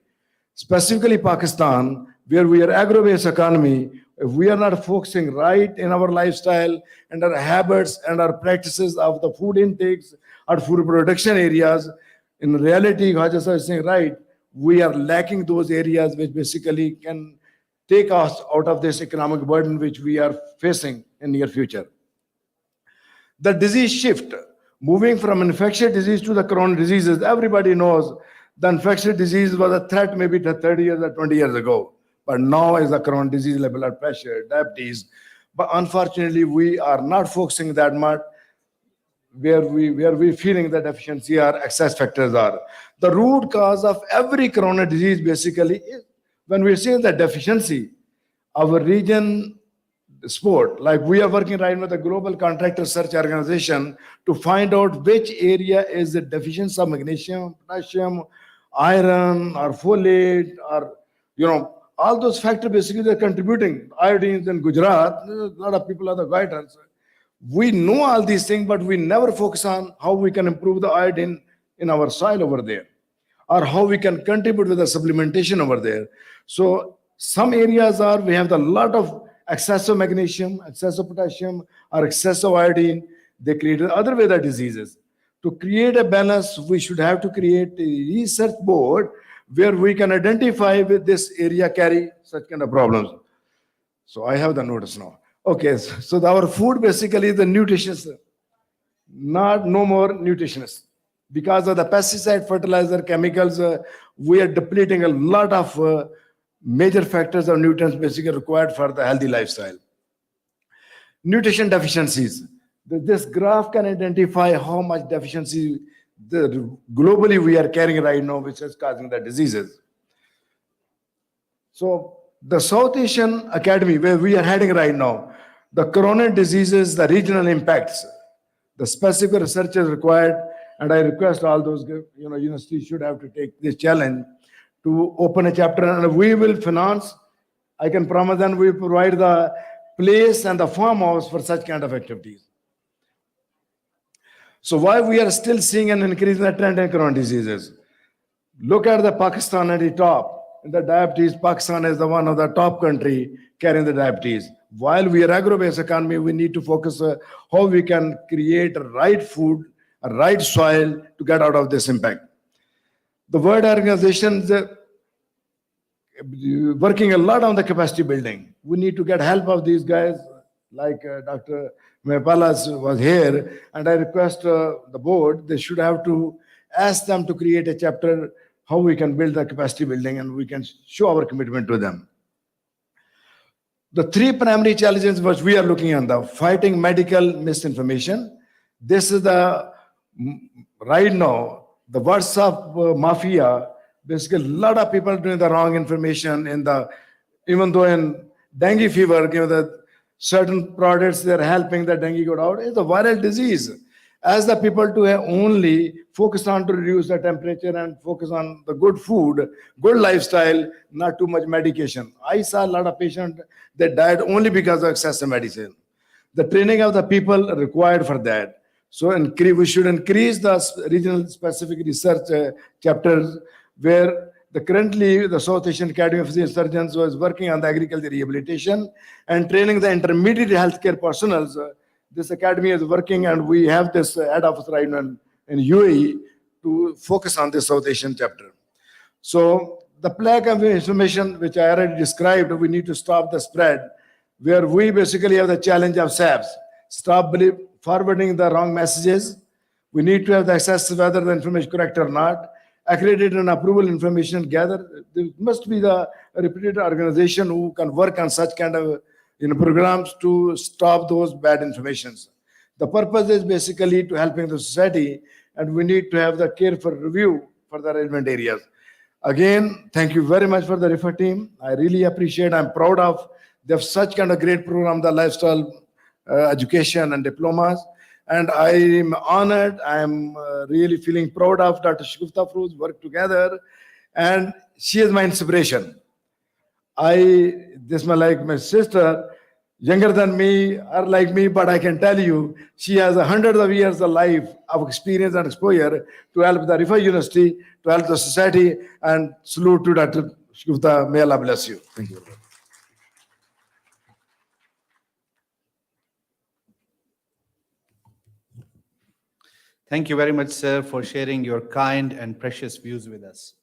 Specifically Pakistan, where we are agro-based economy, if we are not focusing right in our lifestyle and our habits and our practices of the food intakes or food production areas, in reality, Khaja Sahib is saying right, we are lacking those areas which basically can take us out of this economic burden which we are facing in near future. The disease shift, moving from infectious disease to the chronic diseases. Everybody knows the infectious disease was a threat maybe 30 years or 20 years ago, but now is the chronic disease like blood pressure, diabetes. But unfortunately, we are not focusing that much where we feeling that deficiency or excess factors are. The root cause of every chronic disease basically is, when we say the deficiency, our region sport, like we are working right with the Global Contract Research Organization to find out which area is the deficiency of magnesium, potassium, iron, or folate, or, all those factors basically they're contributing. Iodines in Gujarat, a lot of people are the guidance. We know all these things, but we never focus on how we can improve the iodine in our soil over there, or how we can contribute with the supplementation over there. So some areas are, we have a lot of excess of magnesium, excess of potassium, or excess of iodine. They create other weather diseases. To create a balance, we should have to create a research board where we can identify with this area carry such kind of problems. So I have the notice now. Okay, so our food basically is the nutritious, no more nutritious. Because of the pesticide, fertilizer, chemicals, we are depleting a lot of major factors or nutrients basically required for the healthy lifestyle. Nutrition deficiencies. This graph can identify how much deficiency globally we are carrying right now, which is causing the diseases. So the South Asian Academy, where we are heading right now, the chronic diseases, the regional impacts, The specific research is required, and I request all those, universities should have to take this challenge to open a chapter, and we will finance. I can promise them we provide the place and the farmhouse for such kind of activities. So why we are still seeing an increase in the trend in chronic diseases? Look at the Pakistan at the top. In the diabetes, Pakistan is the one of the top country carrying the diabetes. While we are agro-based economy, we need to focus how we can create a right food, a right soil to get out of this impact. The World Organization is working a lot on the capacity building. We need to get help of these guys, like Dr. Mepalas was here, and I request the board, they should have to ask them to create a chapter how we can build the capacity building, and we can show our commitment to them. The three primary challenges which we are looking at, the fighting medical misinformation. This is the, right now, the WhatsApp mafia, basically a lot of people doing the wrong information even though in dengue fever, the certain products, they're helping the dengue go out. It's a viral disease. As the people to only focus on to reduce the temperature and focus on the good food, good lifestyle, not too much medication. I saw a lot of patients that died only because of excessive medicine. The training of the people required for that. So we should increase the regional specific research chapters where currently the South Asian Academy of Physicians Surgeons was working on the agriculture rehabilitation and training the intermediate healthcare personnel. This academy is working, and we have this head office right now in UAE to focus on the South Asian chapter. So the plague of information, which I already described, we need to stop the spread, where we basically have the challenge of SAPs. Stop forwarding the wrong messages. We need to have the access to whether the information is correct or not. Accredited and approval information gathered. There must be the reputed organization who can work on such kind of programs to stop those bad informations. The purpose is basically to helping the society, and we need to have the careful review for the relevant areas. Again, thank you very much for the RIFA team. I really appreciate, I'm proud of, they have such kind of great program, the lifestyle education and diplomas. And I am honored, I am really feeling proud of Dr. Shagufta Froze work together, and she is my inspiration. This is like my sister, younger than me, or like me, but I can tell you, she has hundreds of years of life of experience and exposure to help the RIFA University, to help the society, and salute to Dr. Shagufta. May Allah bless you. Thank you. Thank you very much, sir, for sharing your kind and precious views with us.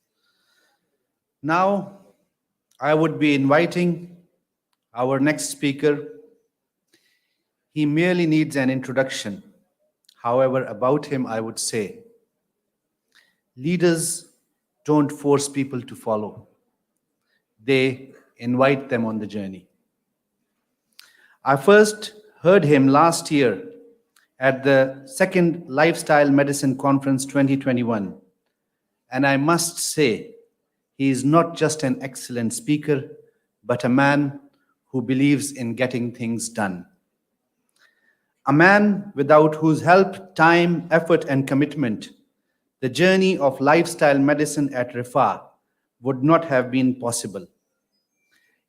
Now, I would be inviting our next speaker. He merely needs an introduction. However, about him, I would say, leaders don't force people to follow. They invite them on the journey. I first heard him last year at the second Lifestyle Medicine Conference 2021. And I must say, he is not just an excellent speaker, but a man who believes in getting things done. A man without whose help, time, effort, and commitment, the journey of lifestyle medicine at RIFA would not have been possible.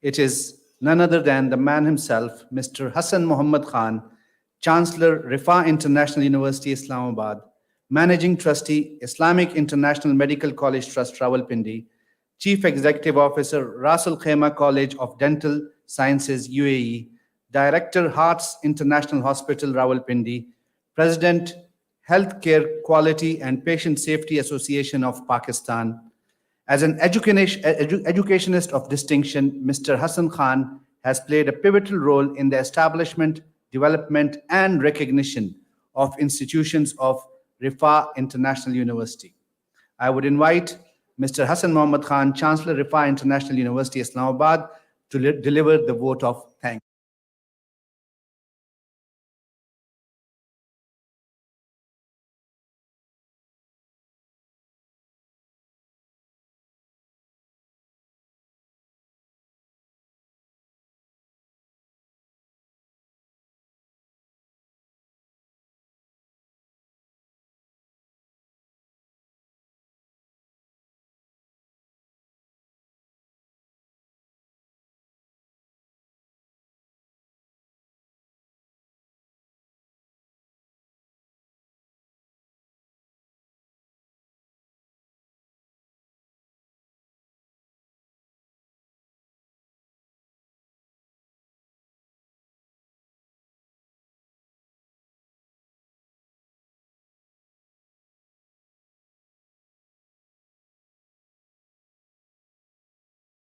It is none other than the man himself, Mr. Hassan Muhammad Khan, Chancellor, RIFA International University, Islamabad, Managing Trustee, Islamic International Medical College Trust, Rawalpindi, Chief Executive Officer, Ras Al Khaimah College of Dental Sciences, UAE, Director, Hearts International Hospital, Rawalpindi, President, Healthcare Quality and Patient Safety Association of Pakistan. As an educationist of distinction, Mr. Hassan Khan has played a pivotal role in the establishment, development, and recognition of institutions of RIFA International University. I would invite Mr. Hassan Muhammad Khan, Chancellor, RIFA International University, Islamabad, to deliver the vote of thanks.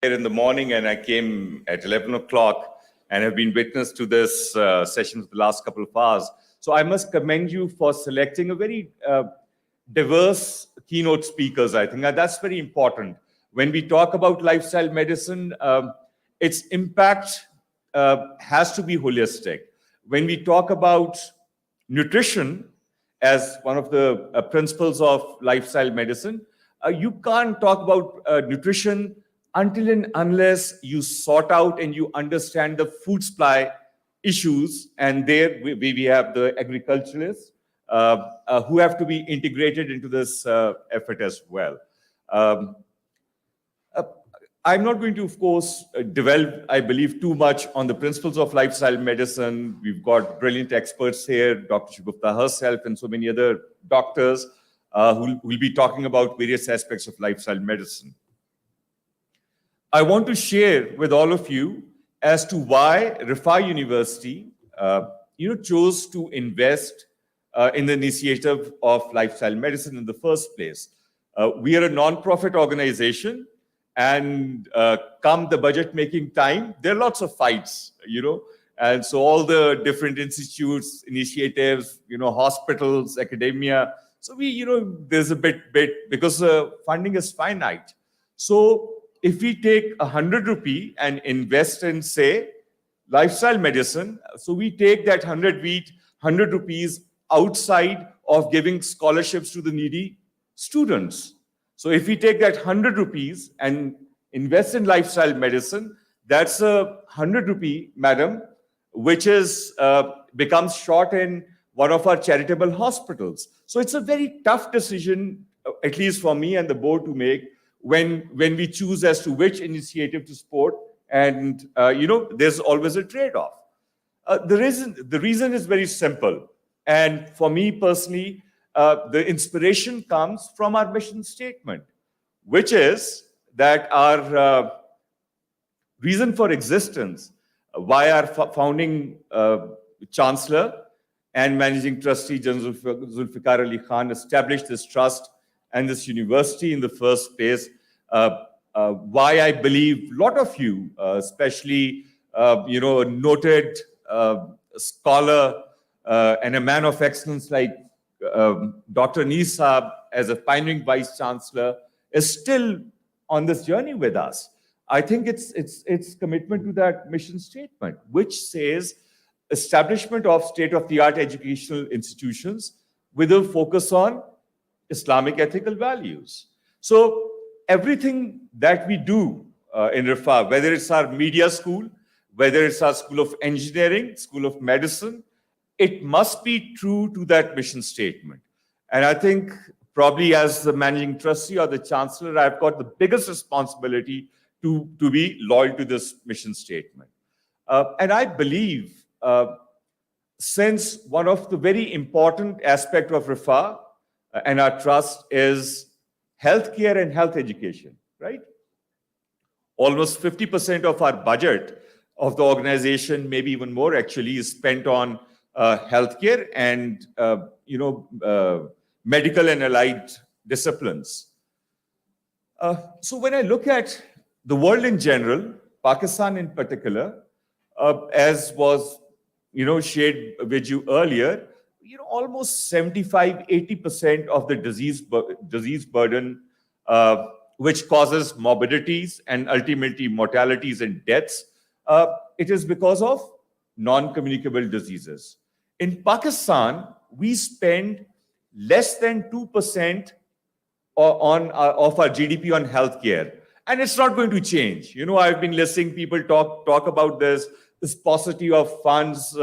here in the morning and I came at 11 o'clock and have been witness to this session for the last couple of hours. So I must commend you for selecting a very diverse keynote speakers. I think that's very important. When we talk about lifestyle medicine, its impact has to be holistic. When we talk about nutrition as one of the principles of lifestyle medicine, you can't talk about nutrition until and unless you sort out and you understand the food supply issues. And there we have the agriculturalists who have to be integrated into this effort as well. I'm not going to, of course, delve, I believe, too much on the principles of lifestyle medicine. We've got brilliant experts here, Dr. Shagufta herself and so many other doctors who will be talking about various aspects of lifestyle medicine. I want to share with all of you as to why Rifa University chose to invest in the initiative of lifestyle medicine in the first place. We are a non-profit organization, and come the budget making time, there are lots of fights, and so all the different institutes, initiatives, hospitals, academia. So there's a bit because funding is finite. So if we take 100 rupee and invest in, say, lifestyle medicine, so we take that 100 rupees outside of giving scholarships to the needy students. So if we take that 100 rupees and invest in lifestyle medicine, that's a 100 rupee, madam, which is becomes short in one of our charitable hospitals. So it's a very tough decision, at least for me and the board, to make when we choose as to which initiative to support. And there's always a trade-off. The reason is very simple. And for me personally, the inspiration comes from our mission statement, which is that our reason for existence, why our founding chancellor and managing trustee, General Zulfikar Ali Khan, established this trust and this university in the first place, why I believe a lot of you, especially, a noted scholar and a man of excellence like Dr. Nisab, as a pioneering vice chancellor, is still on this journey with us. I think it's commitment to that mission statement, which says establishment of state-of-the-art educational institutions with a focus on Islamic ethical values. So everything that we do in Rifa, whether it's our media school, whether it's our School of Engineering, School of Medicine, it must be true to that mission statement. And I think probably as the managing trustee or the chancellor, I've got the biggest responsibility to be loyal to this mission statement. And I believe since one of the very important aspects of Rifa and our trust is healthcare and health education, right? Almost 50% of our budget of the organization, maybe even more actually, is spent on healthcare and medical and allied disciplines. So when I look at the world in general, Pakistan in particular, as was shared with you earlier, almost 75-80% of the disease burden, which causes morbidities and ultimately mortalities and deaths, it is because of non-communicable diseases. In Pakistan, we spend less than 2% of our GDP on healthcare, and it's not going to change. I've been listening people talk about this paucity of funds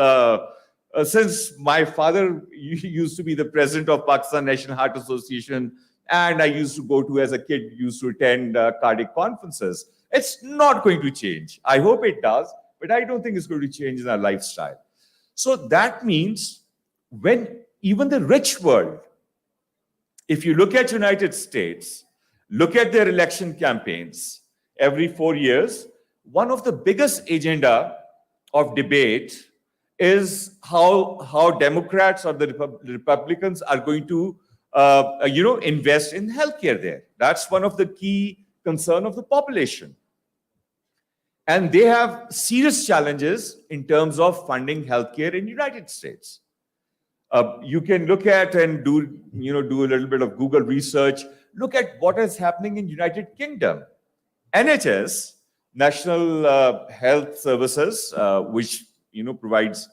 since my father used to be the president of Pakistan National Heart Association, and I used to go to, as a kid, used to attend cardiac conferences. It's not going to change. I hope it does, but I don't think it's going to change in our lifestyle. So that means when even the rich world, if you look at United States, look at their election campaigns every 4 years, one of the biggest agenda of debate is how Democrats or the Republicans are going to, invest in healthcare there. That's one of the key concern of the population. And they have serious challenges in terms of funding healthcare in the United States. You can look at and do a little bit of Google research. Look at what is happening in United Kingdom. NHS, National Health Services, which provides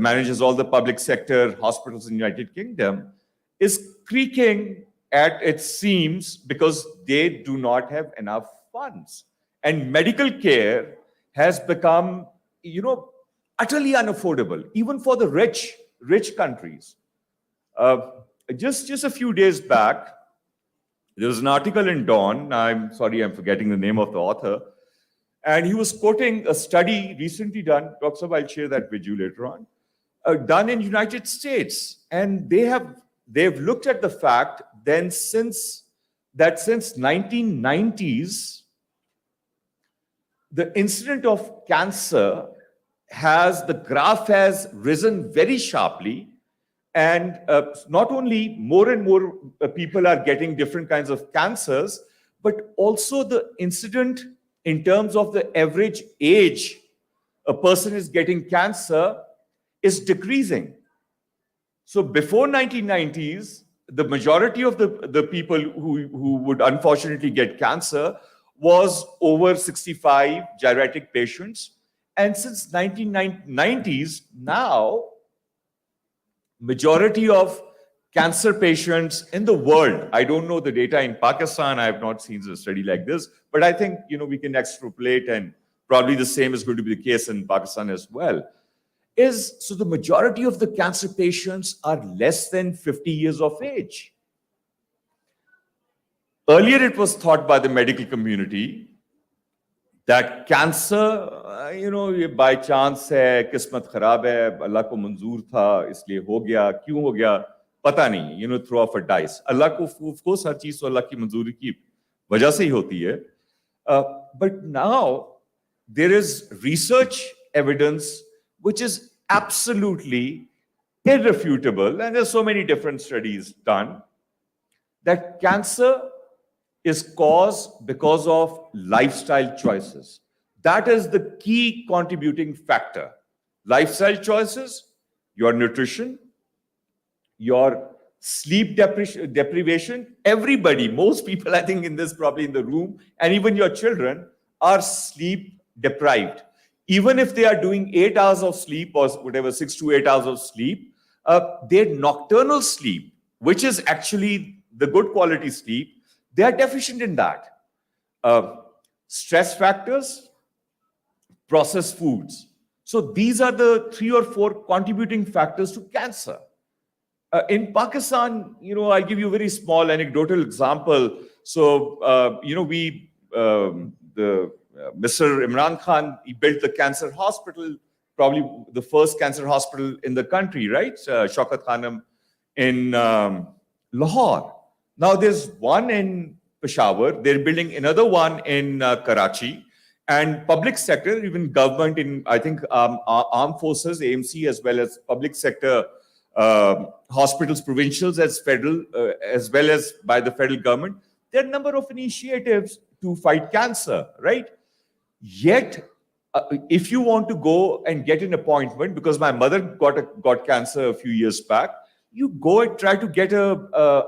manages all the public sector hospitals in the United Kingdom, is creaking at its seams because they do not have enough funds. And medical care has become, utterly unaffordable, even for the rich countries. Just a few days back, there was an article in Dawn. I'm sorry, I'm forgetting the name of the author. And he was quoting a study recently done, Dr. Saab, I'll share that with you later on, done in United States. And they've looked at the fact then since 1990s, the incidence of cancer the graph has risen very sharply. And not only more and more people are getting different kinds of cancers, but also the incident in terms of the average age a person is getting cancer is decreasing. So before 1990s, the majority of the people who would unfortunately get cancer was over 65 geriatric patients. And since 1990s, now, majority of cancer patients in the world, I don't know the data in Pakistan, I have not seen a study like this, but I think, we can extrapolate and probably the same is going to be the case in Pakistan as well. So the majority of the cancer patients are less than 50 years of age. Earlier, it was thought by the medical community that cancer, ये by chance है, किस्मत खराब है, अल्लाह को मंजूर था, इसलिए हो गया, क्यों हो गया, पता नहीं, throw off a dice. अल्लाह को, of course, हर चीज तो अल्लाह की मंजूरी की वजह से ही होती है. But now, there is research evidence which is absolutely irrefutable, and there's so many different studies done, that cancer is caused because of lifestyle choices. That is the key contributing factor. Lifestyle choices, your nutrition, your sleep deprivation. Everybody, most people I think in this, probably in the room, and even your children are sleep deprived. Even if they are doing 8 hours of sleep or whatever, 6 to 8 hours of sleep, their nocturnal sleep, which is actually the good quality sleep, they are deficient in that. Stress factors, processed foods. So these are the 3 or 4 contributing factors to cancer. In Pakistan, I'll give you a very small anecdotal example. So, Mr. Imran Khan, he built the cancer hospital, probably the first cancer hospital in the country, right? Shaukat Khanum in Lahore. Now there's one in Peshawar. They're building another one in Karachi. And public sector, even government in, I think, armed forces, AMC, as well as public sector hospitals, provincials as federal, as well as by the federal government, there are a number of initiatives to fight cancer, right? Yet, if you want to go and get an appointment, because my mother got cancer a few years back, you go and try to get a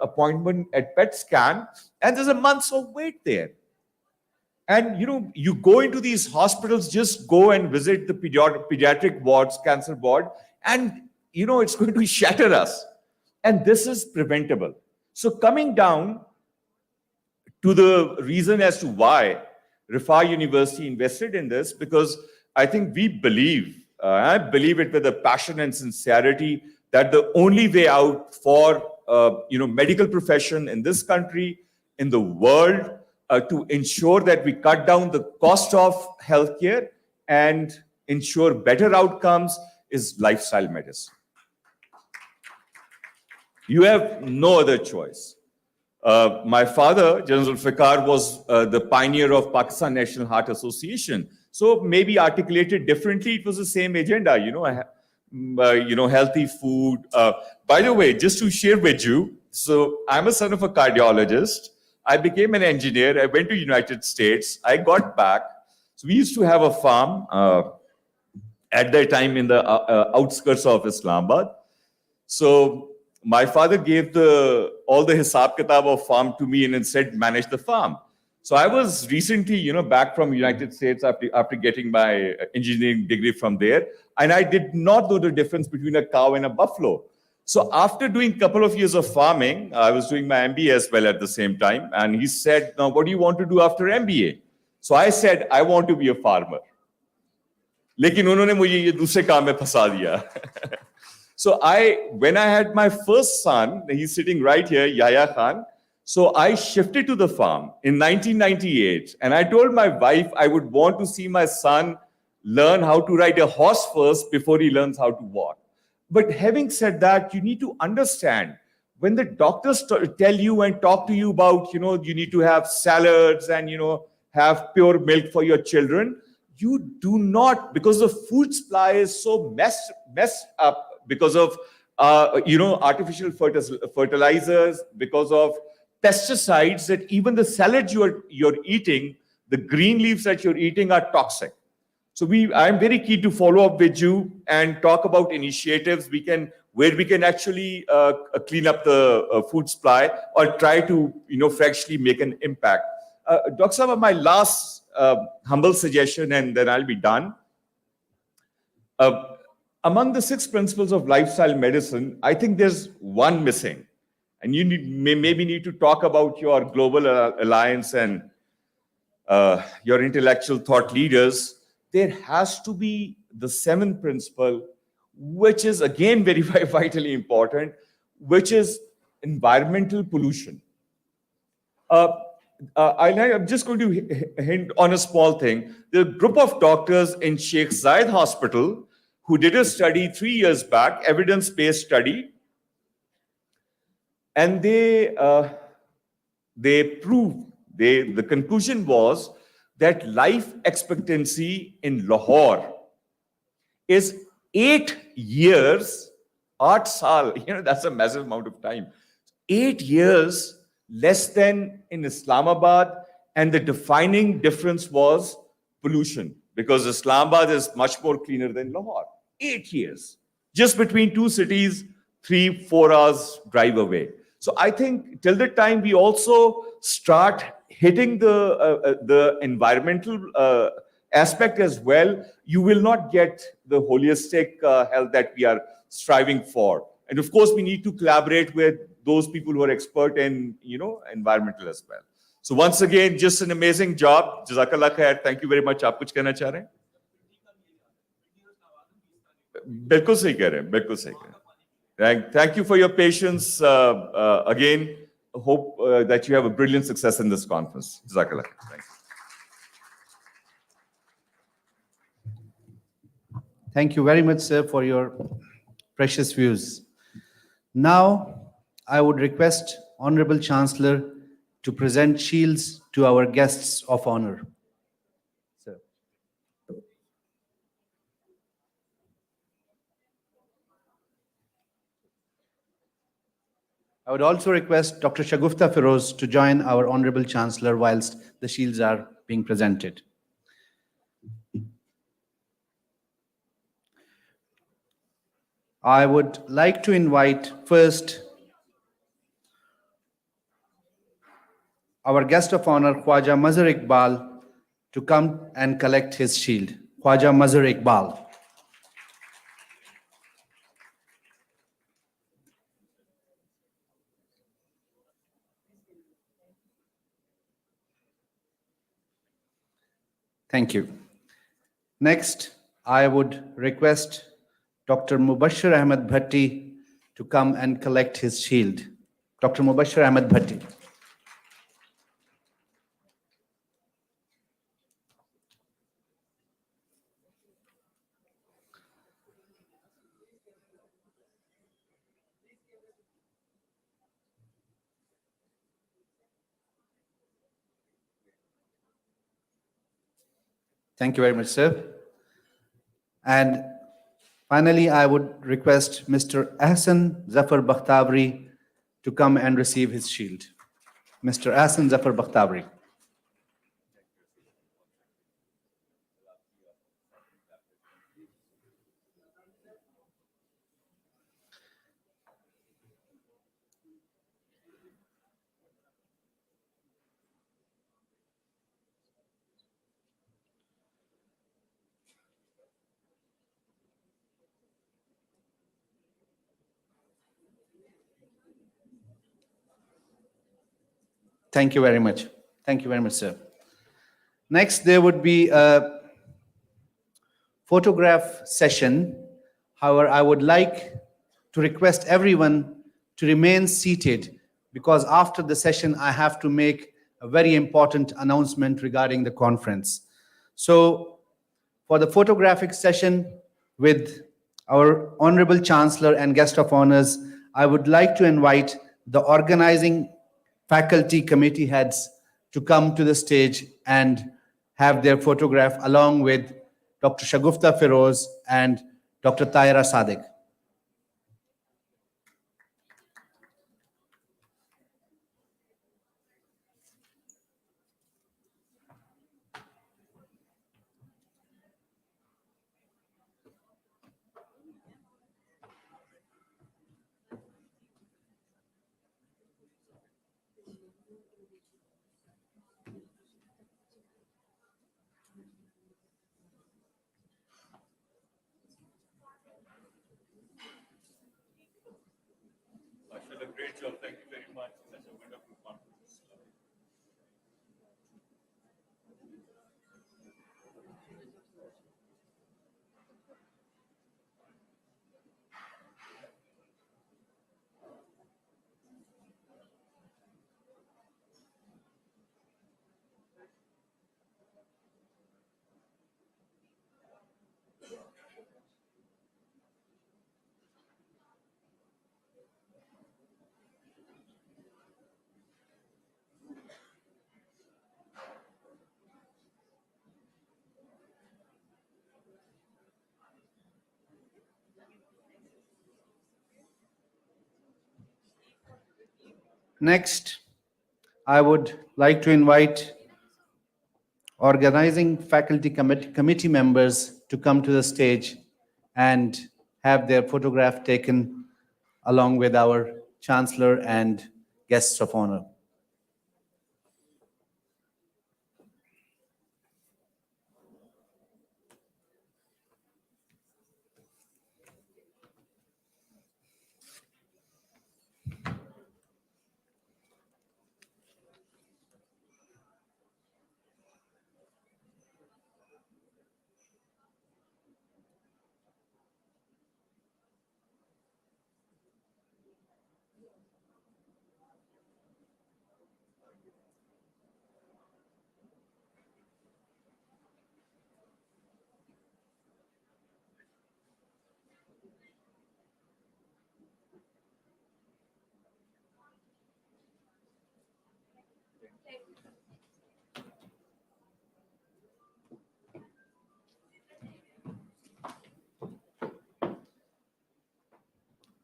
appointment at PET scan, and there's a month's of wait there. And you go into these hospitals, just go and visit the pediatric wards, cancer ward, and it's going to shatter us. And this is preventable. So coming down to the reason as to why Rifa University invested in this, because I think we believe, I believe it with a passion and sincerity, that the only way out for medical profession in this country, in the world, to ensure that we cut down the cost of healthcare and ensure better outcomes is lifestyle medicine. You have no other choice. My father, General Zulfikar, was the pioneer of Pakistan National Heart Association. So maybe articulated differently, it was the same agenda, healthy food. By the way, just to share with you, so I'm a son of a cardiologist. I became an engineer. I went to United States. I got back. So we used to have a farm at that time in the outskirts of Islamabad. So my father gave all the hisab kitab of farm to me and then said, manage the farm. So I was recently, back from United States after getting my engineering degree from there, and I did not know the difference between a cow and a buffalo. So after doing a couple of years of farming, I was doing my MBA as well at the same time, and he said, now what do you want to do after MBA? So I said, I want to be a farmer. लेकिन उन्होंने मुझे ये दूसरे काम में फंसा दिया. So when I had my first son, he's sitting right here, Yahya Khan. So I shifted to the farm in 1998, and I told my wife I would want to see my son learn how to ride a horse first before he learns how to walk. But having said that, you need to understand when the doctors tell you and talk to you about, you need to have salads and, have pure milk for your children. You do not, because the food supply is so messed up because of, artificial fertilizers, because of pesticides, that even the salads you're eating, the green leaves that you're eating are toxic. So I'm very keen to follow up with you and talk about initiatives where we can actually clean up the food supply or try to, freshly make an impact. Dr. Sahab, my last humble suggestion, and then I'll be done. Among the 6 principles of lifestyle medicine, I think there's one missing. And you maybe need to talk about your global alliance and your intellectual thought leaders. There has to be the 7th principle, which is again very, very vitally important, which is environmental pollution. I'm just going to hint on a small thing. The group of doctors in Sheikh Zayed Hospital who did a study 3 years back, evidence-based study, and they proved, the conclusion was that life expectancy in Lahore is 8 years, 8 saal, that's a massive amount of time. 8 years less than in Islamabad, and the defining difference was pollution, because Islamabad is much more cleaner than Lahore. 8 years, just between 2 cities, 3-4 hours drive away. So I think till the time we also start hitting the environmental aspect as well, you will not get the holistic health that we are striving for. And of course, we need to collaborate with those people who are expert in, environmental as well. So once again, just an amazing job. Jazakallah khair. Thank you very much. आप कुछ कहना चाह रहे हैं? बिल्कुल सही कह रहे हैं, बिल्कुल सही कह रहे हैं. Thank you for your patience. Again, hope that you have a brilliant success in this conference. Jazakallah. Thank you. Thank you very much, sir, for your precious views. Now, I would request Honorable Chancellor to present shields to our guests of honor. Sir. I would also request Dr. Shagufta Feroz to join our Honorable Chancellor whilst the shields are being presented. I would like to invite first our guest of honor, Khwaja Mazhar Iqbal, to come and collect his shield. Khwaja Mazhar Iqbal. Thank you. Next, I would request Dr. Mubashir Ahmed Bhatti to come and collect his shield. Dr. Mubashir Ahmed Bhatti. Thank you very much, sir. And finally, I would request Mr. Ahsan Zafar Bakhtabri to come and receive his shield. Mr. Ahsan Zafar Bakhtabri. Thank you very much. Thank you very much, sir. Next, there would be a photograph session. However, I would like to request everyone to remain seated because after the session, I have to make a very important announcement regarding the conference. So for the photographic session with our Honorable Chancellor and Guest of Honors, I would like to invite the organizing faculty committee heads to come to the stage and have their photograph along with Dr. Shagufta Feroz and Dr. Taira Sadiq. Great job. Thank you very much. Such a wonderful conference. Next, I would like to invite organizing faculty committee members to come to the stage and have their photograph taken along with our Chancellor and guests of honor.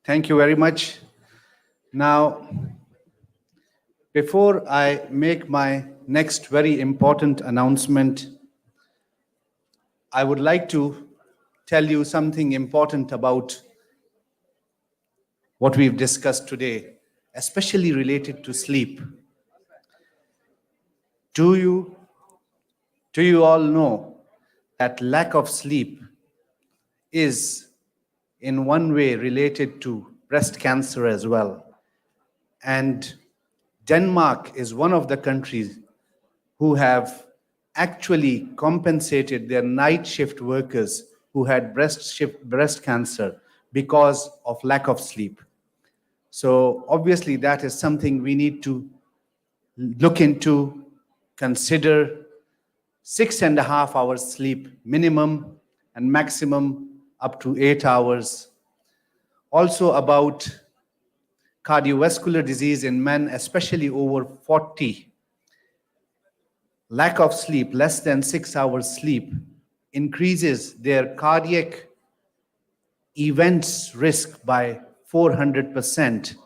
Thank you very much. Now, before I make my next very important announcement, I would like to tell you something important about what we've discussed today, especially related to sleep. Do you all know that lack of sleep is in one way related to breast cancer as well? And Denmark is one of the countries who have actually compensated their night shift workers who had breast cancer because of lack of sleep. So obviously that is something we need to look into, consider 6.5 hours sleep minimum and maximum up to 8 hours. Also about cardiovascular disease in men, especially over 40. Lack of sleep, less than 6 hours sleep, increases their cardiac events risk by 400%.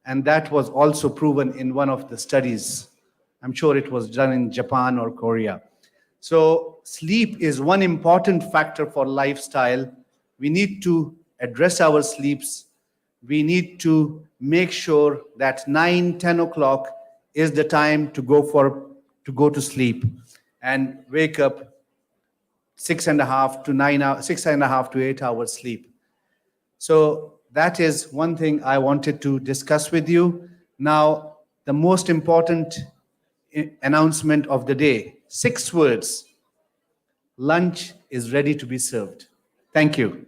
And that was also proven in one of the studies. I'm sure it was done in Japan or Korea. So sleep is one important factor for lifestyle. We need to address our sleeps. We need to make sure that 9-10 o'clock is the time to go to sleep and wake up 6.5 to 8 hours sleep. So that is one thing I wanted to discuss with you. Now, the most important announcement of the day. 6 words. Lunch is ready to be served. Thank you.